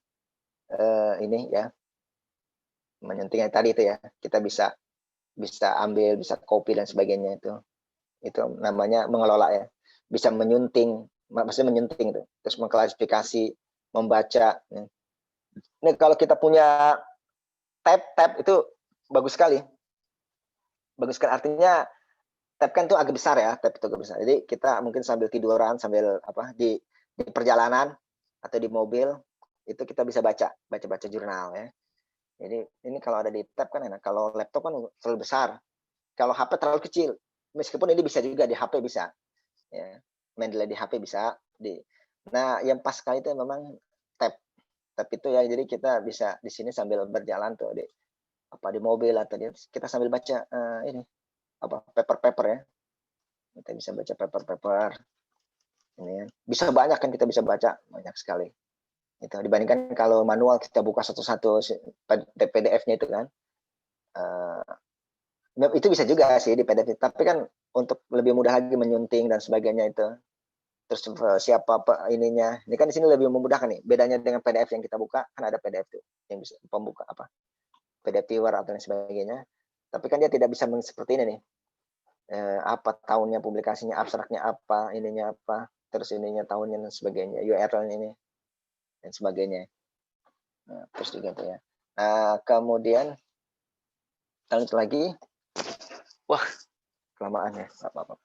S1: ini ya menyuntingnya tadi itu ya kita bisa ambil, bisa copy dan sebagainya itu namanya mengelola ya. Bisa maksudnya menyunting itu, terus mengklasifikasi, membaca. Ini kalau kita punya tab itu bagus sekali. Bagus sekali artinya tab kan itu agak besar ya, tab itu agak besar. Jadi kita mungkin sambil tiduran, sambil di perjalanan atau di mobil itu kita bisa baca jurnal ya. Jadi ini kalau ada di tab kan enak. Kalau laptop kan terlalu besar. Kalau HP terlalu kecil. Meskipun ini bisa juga di HP bisa. Ya. Mendeley di HP bisa. Nah, yang pas sekali itu memang tab. Tab itu ya jadi kita bisa di sini sambil berjalan tuh di mobil atau kita sambil baca ini paper ya. Kita bisa baca paper. Ini ya. Bisa banyak kan kita bisa baca banyak sekali. Itu dibandingkan kalau manual kita buka satu-satu PDF-nya itu kan itu bisa juga sih di PDF tapi kan untuk lebih mudah lagi menyunting dan sebagainya itu terus siapa ininya ini kan di sini lebih memudahkan nih bedanya dengan PDF yang kita buka kan ada PDF tuh yang bisa pembuka PDF viewer atau dan sebagainya tapi kan dia tidak bisa seperti ini nih apa tahunnya publikasinya abstraknya apa ininya apa terus ininya tahunnya dan sebagainya URL ini dan sebagainya. Nah, terus juga tuh ya. Kemudian lanjut lagi. Wah, kelamaan ya. Apa-apa.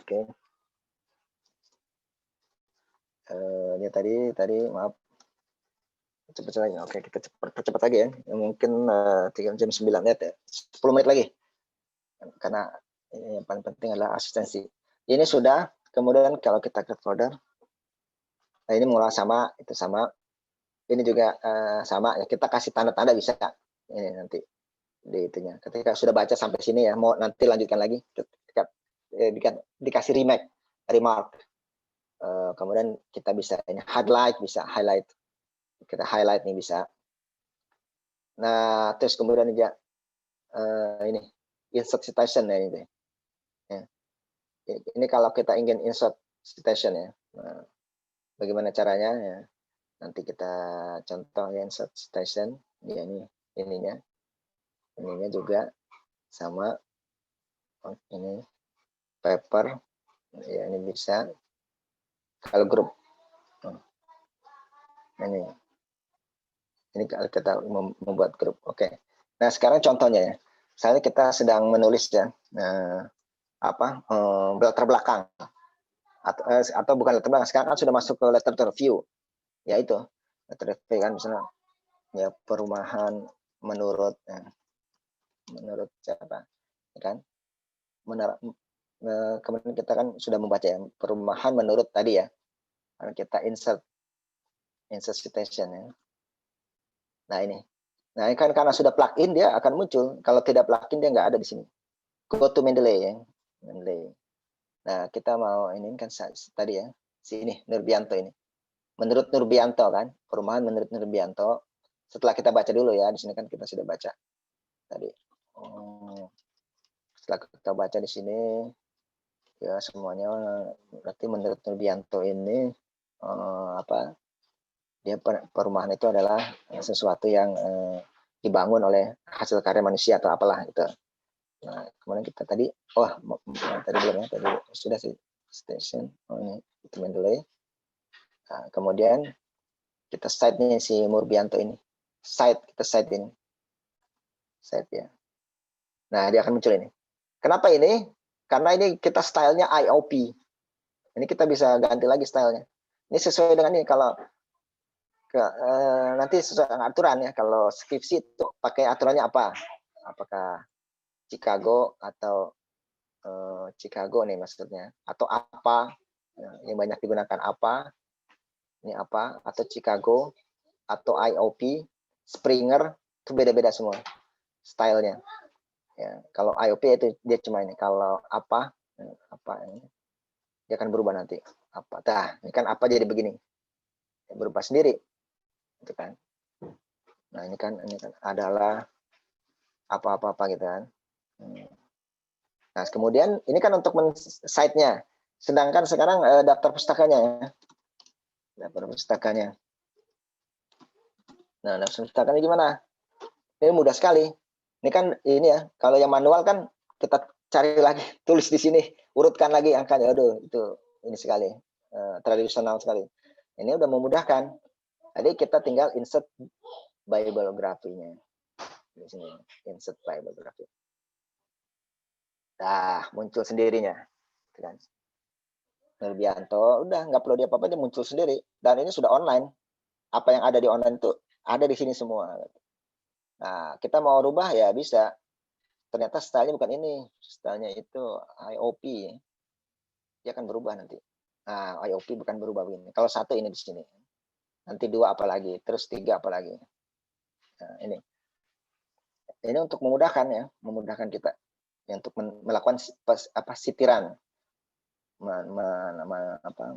S1: Oke. Ini tadi maaf. Cepat lagi. Oke, kita cepat lagi ya. Mungkin 3 jam 9 menit ya. 10 menit lagi. Karena yang paling penting adalah asistensi. Ini sudah. Kemudian kalau kita create folder. Nah, ini mengolah sama, itu sama. Ini juga sama ya kita kasih tanda-tanda bisa ini nanti di itunya ketika sudah baca sampai sini ya mau nanti lanjutkan lagi ketika dikasih remark kemudian kita bisa ini highlight kita highlight nih bisa. Nah terus kemudian juga ini insert citation ya ini ya. Ini kalau kita ingin insert citation ya nah, bagaimana caranya ya Nanti kita contoh yang insert citation, ya ininya juga sama. Ini paper, ya ini bisa. Kalau grup, ini kalau kita membuat grup, oke. Nah sekarang contohnya ya, misalnya kita sedang menulis ya, latar belakang atau bukan letter belakang, sekarang kan sudah masuk ke letter view, yaitu letter V kan, misalnya ya perumahan menurut siapa, ya kan? Kemudian kita kan sudah membaca ya, perumahan menurut tadi ya, kita insert citation ya. Nah ini kan karena sudah plugin dia akan muncul, kalau tidak plugin dia nggak ada di sini. Go to Mendeley ya, Mendeley. Nah kita mau ini kan tadi ya, sini Nurbianto ini. Menurut Nurbianto kan, perumahan menurut Nurbianto. Setelah kita baca dulu ya, di sini kan kita sudah baca tadi. Setelah kita baca di sini, ya semuanya berarti menurut Nurbianto ini dia perumahan itu adalah sesuatu yang dibangun oleh hasil karya manusia atau apalah gitu. Nah, kemudian kita tadi, tadi belum ya, tadi sudah sih station, ini itu Mendeley. Nah, kemudian kita cite nih si Murbianto ini, kita cite ini, cite ya. Nah dia akan muncul ini. Kenapa ini? Karena ini kita stylenya IOP. Ini kita bisa ganti lagi stylenya. Ini sesuai dengan ini, kalau nanti sesuai dengan aturan ya. Kalau skripsi itu pakai aturannya apa? Apakah Chicago atau Chicago nih maksudnya, atau apa yang banyak digunakan, apa ini apa, atau Chicago atau IOP, Springer, itu beda-beda semua stylenya ya. Kalau IOP itu dia cuma ini, kalau apa ini dia akan berubah nanti apa. Nah ini kan apa jadi begini, berubah sendiri itu kan. Nah ini kan adalah apa gitu kan. Nah kemudian ini kan untuk site-nya, sedangkan sekarang daftar pustakanya ya, daftar pustakanya. Nah daftar pustakanya gimana? Ini mudah sekali. Ini kan ini ya, kalau yang manual kan kita cari lagi, tulis di sini, urutkan lagi angkanya. Aduh itu ini sekali, tradisional sekali. Ini udah memudahkan. Jadi kita tinggal insert bibliografinya di sini, insert bibliografi. Nah muncul sendirinya, kan? Nurbianto, udah nggak perlu dia apa-apa, dia muncul sendiri. Dan ini sudah online. Apa yang ada di online itu ada di sini semua. Nah kita mau rubah ya bisa. Ternyata stylenya bukan ini, stylenya itu IOP, dia akan berubah nanti. Nah, IOP bukan berubah begini. Kalau satu ini di sini, nanti dua apalagi, terus tiga apalagi. Nah, ini untuk memudahkan ya, memudahkan kita ya, untuk melakukan sitiran,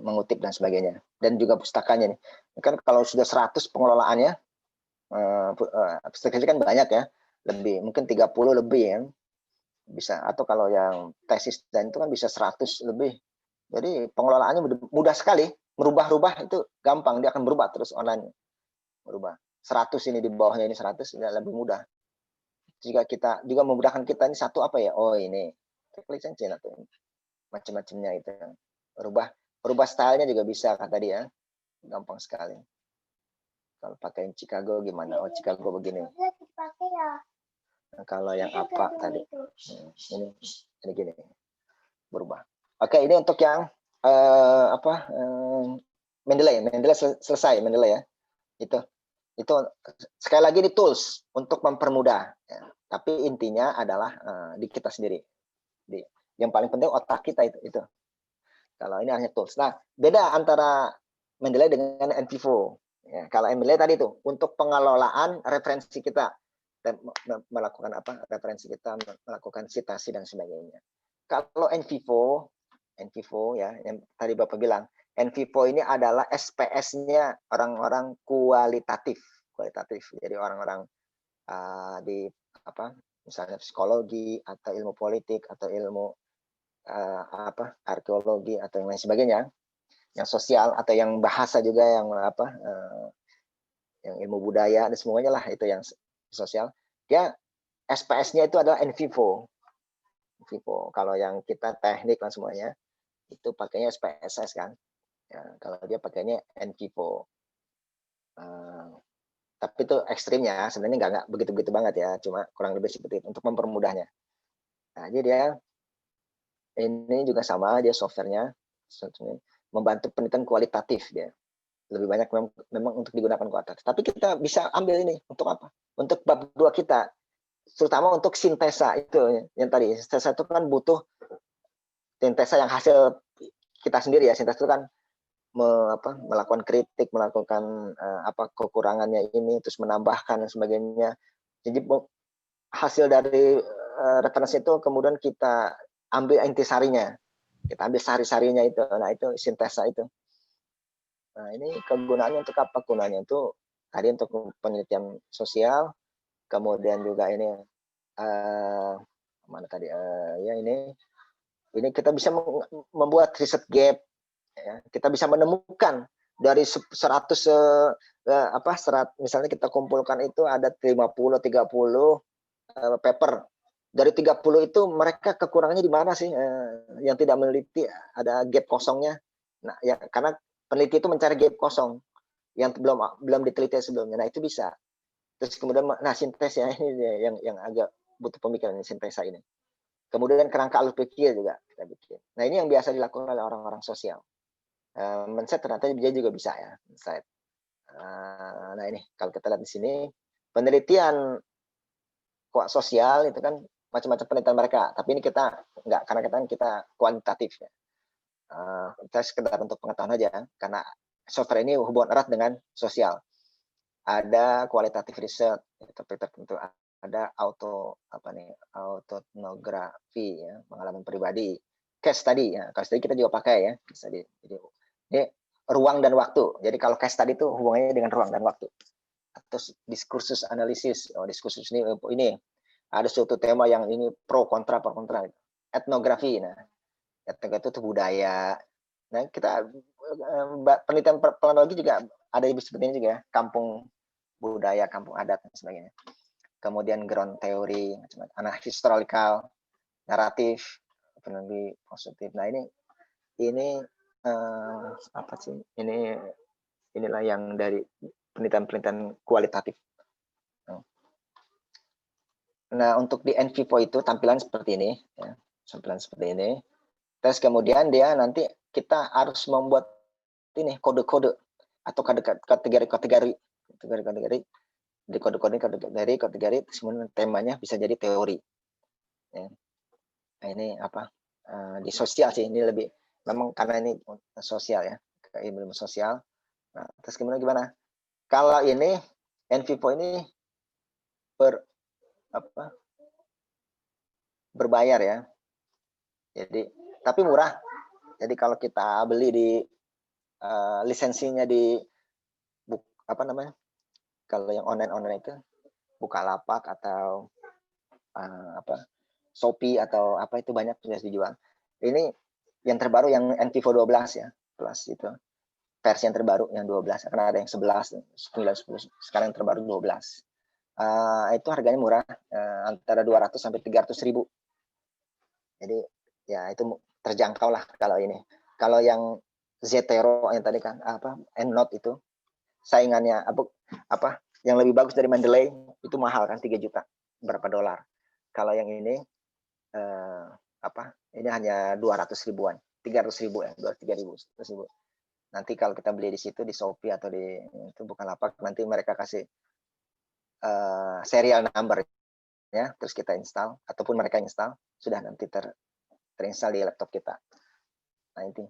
S1: mengutip dan sebagainya, dan juga pustakanya nih. Kan kalau sudah 100 pengelolaannya, pustakanya kan banyak ya, lebih mungkin 30 lebih ya. Bisa, atau kalau yang tesis dan itu kan bisa 100 lebih. Jadi pengelolaannya mudah sekali, merubah-rubah itu gampang, dia akan berubah terus online. Berubah. 100 ini di bawahnya ini 100 lebih mudah. Jika kita juga memudahkan kita, ini satu apa ya? Oh ini lisensi atau macam-macamnya itu. Berubah stylenya juga bisa kata dia. Gampang sekali. Kalau pakai Chicago gimana? Oh Chicago begini. Nah, kalau yang apa tadi? Ini gini. Berubah. Oke, ini untuk yang Mendeley selesai Mendeley ya. Itu sekali lagi di tools untuk mempermudah. Ya. Tapi intinya adalah di kita sendiri. Yang paling penting otak kita itu. Kalau ini hanya tools. Nah, beda antara Mendeley dengan NVivo. Ya, kalau Mendeley tadi itu untuk pengelolaan referensi kita dan melakukan referensi kita, melakukan citasi dan sebagainya. Kalau NVivo ya, yang tadi Bapak bilang, NVivo ini adalah SPS-nya orang-orang kualitatif. Jadi orang-orang di misalnya psikologi atau ilmu politik atau ilmu arkeologi atau yang lain sebagainya. yang sosial atau yang bahasa juga yang apa yang ilmu budaya dan semuanya lah itu yang sosial. Dia SPS-nya itu adalah NVivo. Vivo. Kalau yang kita teknik dan semuanya itu pakainya SPSS kan. Ya, kalau dia pakainya NVivo. Tapi itu ekstrimnya sebenarnya nggak begitu-begitu banget ya, cuma kurang lebih seperti itu untuk mempermudahnya. Nah, jadi dia ini juga sama, dia softwarenya membantu penelitian kualitatif dia. Lebih banyak memang untuk digunakan kualitatif. Tapi kita bisa ambil ini untuk apa? Untuk bab 2 kita, terutama untuk sintesa itu yang tadi. Sintesa itu kan butuh sintesa yang hasil kita sendiri ya. Sintesa itu kan melakukan kritik, melakukan apa kekurangannya ini, terus menambahkan dan sebagainya. Jadi hasil dari referensi itu kemudian kita ambil intisarinya, kita ambil sari-sarinya itu. Nah itu sintesa itu. Nah ini kegunaannya untuk apa? Gunanya itu tadi untuk penelitian sosial, kemudian juga ini mana tadi ya ini kita bisa membuat riset gap. Ya, kita bisa menemukan dari 100 misalnya kita kumpulkan itu ada 50 30 paper. Dari 30 itu mereka kekurangannya di mana sih? Yang tidak meneliti ada gap kosongnya. Nah, ya karena peneliti itu mencari gap kosong yang belum diteliti sebelumnya. Nah, itu bisa. Terus kemudian sintesa ini yang agak butuh pemikiran sintesa ini. Kemudian kerangka alur pikir juga kita bikin. Nah, ini yang biasa dilakukan oleh orang-orang sosial. Mindset ternyata dia juga bisa ya, mindset. Nah ini kalau kita lihat di sini penelitian sosial itu kan macam-macam penelitian mereka, tapi ini kita enggak, karena kita kuantitatif ya. Kita sekedar untuk pengetahuan aja, karena software ini hubungan erat dengan sosial. Ada kualitatif riset, tertentu ada autoetnografi ya, pengalaman pribadi, case study ya, case study kita juga pakai ya, case study. Jadi ini ruang dan waktu. Jadi kalau case study itu hubungannya dengan ruang dan waktu. Terus diskursus analisis. Diskursus ini ada suatu tema yang ini pro kontra. Etnografi. Nah, etnografi itu budaya. Nah, kita penelitian planologi juga ada seperti ini juga, kampung budaya, kampung adat dan sebagainya. Kemudian ground theory, historical, naratif, lebih positif. Nah, ini apa sih? Inilah yang dari penelitian kualitatif. Nah, untuk di NVivo itu tampilan seperti ini, ya, tampilan seperti ini. Terus kemudian dia nanti kita harus membuat ini kode-kode atau kategori. Di kode-kode kategori, kemudian temanya bisa jadi teori. Ya. Nah, ini apa? Di sosial sih ini lebih, memang karena ini sosial ya, ilmu sosial. Nah, terus kemudian gimana? Kalau ini NVivo ini berbayar ya. Jadi tapi murah. Jadi kalau kita beli di lisensinya di kalau yang online itu Bukalapak atau Shopee atau apa itu banyak sudah dijual. Ini yang terbaru yang NVivo 12 ya, plus itu. Versi yang terbaru yang 12, karena ada yang 11, 9, 10, sekarang yang terbaru 12. Itu harganya murah, antara 200 sampai 300 ribu. Jadi ya itu terjangkau lah kalau ini. Kalau yang Zotero yang tadi kan EndNote itu saingannya yang lebih bagus dari Mendeley itu mahal kan, 3 juta berapa dolar. Kalau yang ini ini hanya 200 ribuan, 300 ribu ya, 3 ribu. Nanti kalau kita beli di situ di Shopee atau di itu Bukalapak, nanti mereka kasih serial number ya, terus kita install ataupun mereka install, sudah nanti terinstall di laptop kita. Nah ini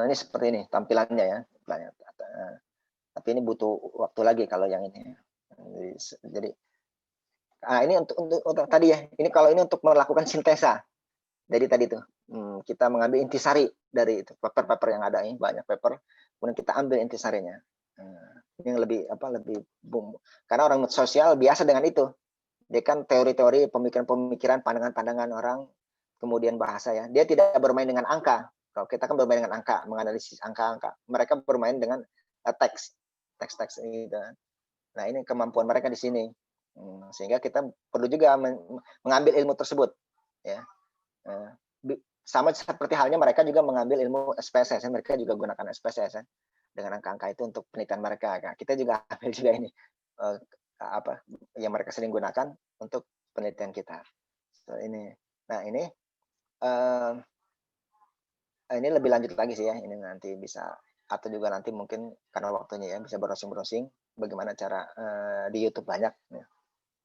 S1: ini seperti ini tampilannya ya. Tapi ini butuh waktu lagi kalau yang ini. Jadi ini untuk tadi ya. Ini kalau ini untuk melakukan sintesa. Jadi tadi tuh kita mengambil intisari dari paper-paper yang ada ini, banyak paper, kemudian kita ambil intisarinya. Ini yang lebih karena orang sosial biasa dengan itu. Dia kan teori-teori, pemikiran-pemikiran, pandangan-pandangan orang kemudian bahasa ya. Dia tidak bermain dengan angka. Kalau kita kan bermain dengan angka, menganalisis angka-angka. Mereka bermain dengan teks, teks-teks gitu. Nah, ini kemampuan mereka di sini. Sehingga kita perlu juga mengambil ilmu tersebut, ya. Sama seperti halnya mereka juga mengambil ilmu SPSS, mereka juga gunakan SPSS ya, dengan angka-angka itu untuk penelitian mereka. Nah, kita juga ambil juga ini apa yang mereka sering gunakan untuk penelitian kita. Nah ini lebih lanjut lagi sih ya, ini nanti bisa atau juga nanti mungkin karena waktunya ya bisa browsing-browsing bagaimana cara di YouTube banyak ya,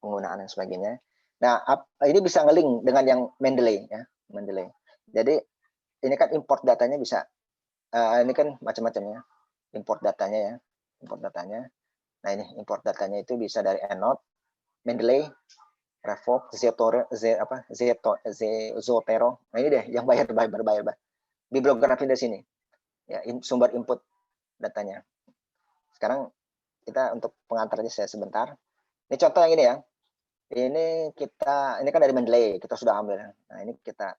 S1: penggunaan dan sebagainya. Nah, ini bisa nge-link dengan yang Mendeley ya, Mendeley. Jadi ini kan import datanya bisa, ini kan macam-macam ya, import datanya ya, import datanya. Nah ini import datanya itu bisa dari EndNote, Mendeley, Revoke, Zotero. Nah ini deh yang bayar. Bibliografi di sini, ya sumber input datanya. Sekarang kita untuk pengantar aja saya sebentar. Ini contoh yang ini ya. Ini kan dari Mendeley, kita sudah ambil. Nah ini kita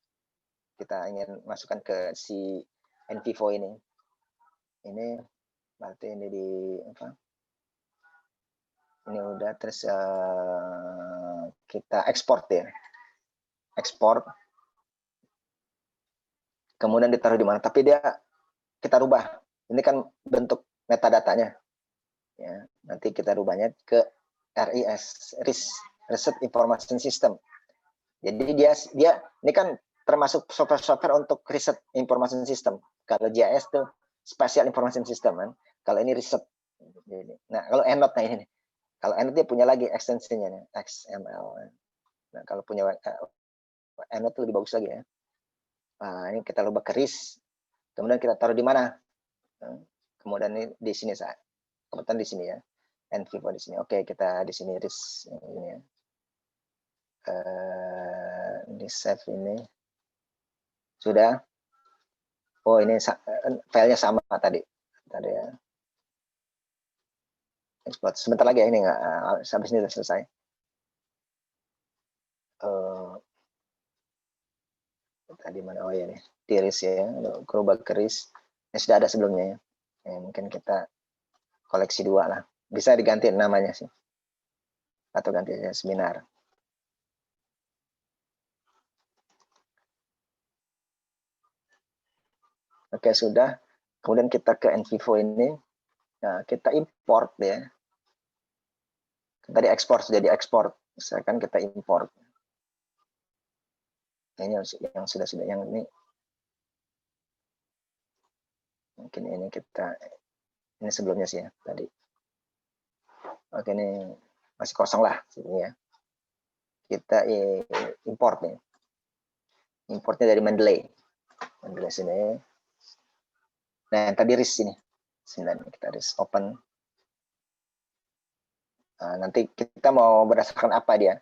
S1: ingin masukkan ke si NVivo ini. Ini berarti ini di apa? Ini udah terus kita ekspor ya. Ekspor. Kemudian ditaruh di mana? Tapi kita rubah. Ini kan bentuk metadatanya. Ya, nanti kita rubahnya ke RIS, Research Information System. Jadi dia ini kan termasuk software untuk Research Information System. Kalau GIS tuh Spatial Information System kan. Kalau ini Research. Nah, kalau EndNote nah ini. Kalau EndNote dia punya lagi ekstensinya nih, XML. Nah, kalau punya EndNote lebih bagus lagi ya. Nah, ini kita rubah ke RIS. Kemudian kita taruh di mana? Kemudian ini di sini saya. Kebetulan di sini ya. NVivo di sini. Oke, kita di sini RIS ini ya. Di save ini. Sudah. Oh, ini filenya sama tadi ya. Export. Sebentar lagi ya, ini nggak sampai sini sudah selesai. Tadi mana? Oh ya nih, di RIS ya. Kerubah ke RIS. Sudah ada sebelumnya ya. Mungkin kita koleksi 2 lah. Bisa diganti namanya sih. Atau ganti seminar. Oke, sudah. Kemudian kita ke NVivo ini. Nah, kita import ya. Tadi ekspor, sudah diekspor. Misalkan kita import. Ini yang sudah yang ini. Mungkin ini ini sebelumnya sih ya tadi. Oke, ini masih kosong lah sini ya. Kita import nih. Importnya dari Mendeley. Mendeley sini. Nah, yang tadi RIS ini. Sini kita RIS open. Nah, nanti kita mau berdasarkan apa dia?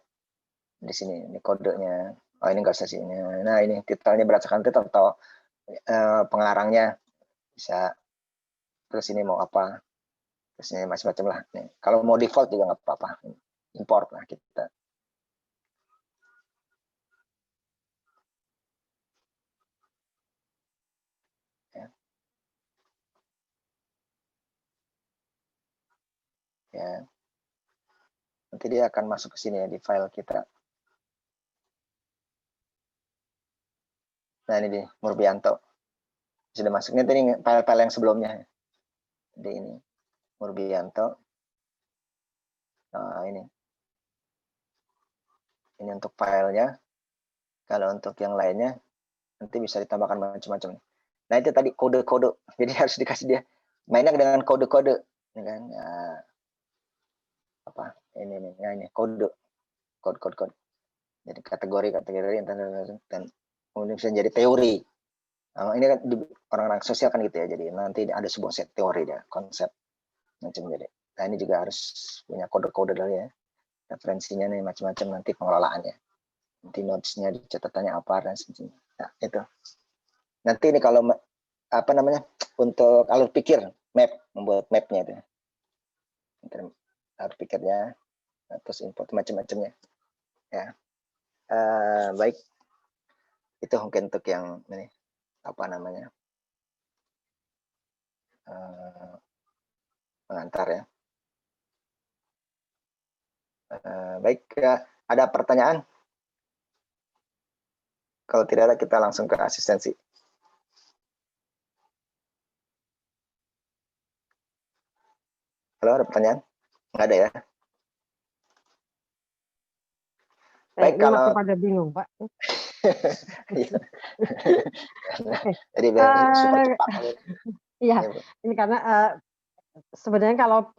S1: Di sini, ini kodenya. Oh, ini enggak usah sih. Nah, ini titelnya berdasarkan titel atau pengarangnya bisa. Terus ini mau apa? Terus ini macam-macam lah. Nih, kalau mau default juga nggak apa-apa. Import lah kita. Ya. Nanti dia akan masuk ke sini ya di file kita. Nah, ini di Murbianto. Sudah masuk. Ini file-file yang sebelumnya. Jadi ini Murbianto. Nah, ini. Ini untuk filenya. Kalau untuk yang lainnya nanti bisa ditambahkan macam-macam. Nah, itu tadi kode-kode. Jadi harus dikasih dia mainnya dengan kode-kode, ya kan? Nah, apa? Ini nih, nah ini kode. Jadi kategori dan kemudian bisa jadi teori. Nah, ini kan orang-orang sosial kan gitu ya. Jadi nanti ada sebuah set teori dia, konsep macam jadi. Nah, ini juga harus punya kode-kode dulu ya. Referensinya nih macam-macam nanti pengelolaannya. Nanti notes-nya catatannya apa dan sebagainya. Nah, itu. Nanti ini kalau apa namanya untuk alur pikir membuat mapnya itu. Alur pikirnya, terus input macam-macamnya. Ya. Baik. Itu mungkin untuk yang ini, apa namanya, eee, pengantar ya. Baik, ada pertanyaan? Kalau tidak ada kita langsung ke asistensi. Halo, ada pertanyaan? Nggak ada ya? Baik,
S2: Ini
S1: kalau
S2: masih pada bingung, Pak.
S1: iya.
S2: Oke.
S1: Jadi biar super cepat
S2: Iya,
S1: ini, Bu.
S2: ini karena sebenarnya kalau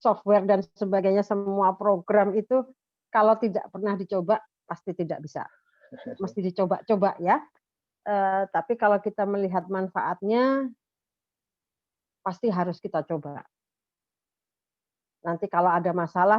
S2: software dan sebagainya semua program itu kalau tidak pernah dicoba pasti tidak bisa. Mesti dicoba-coba ya. Tapi kalau kita melihat manfaatnya pasti harus kita coba. Nanti kalau ada masalah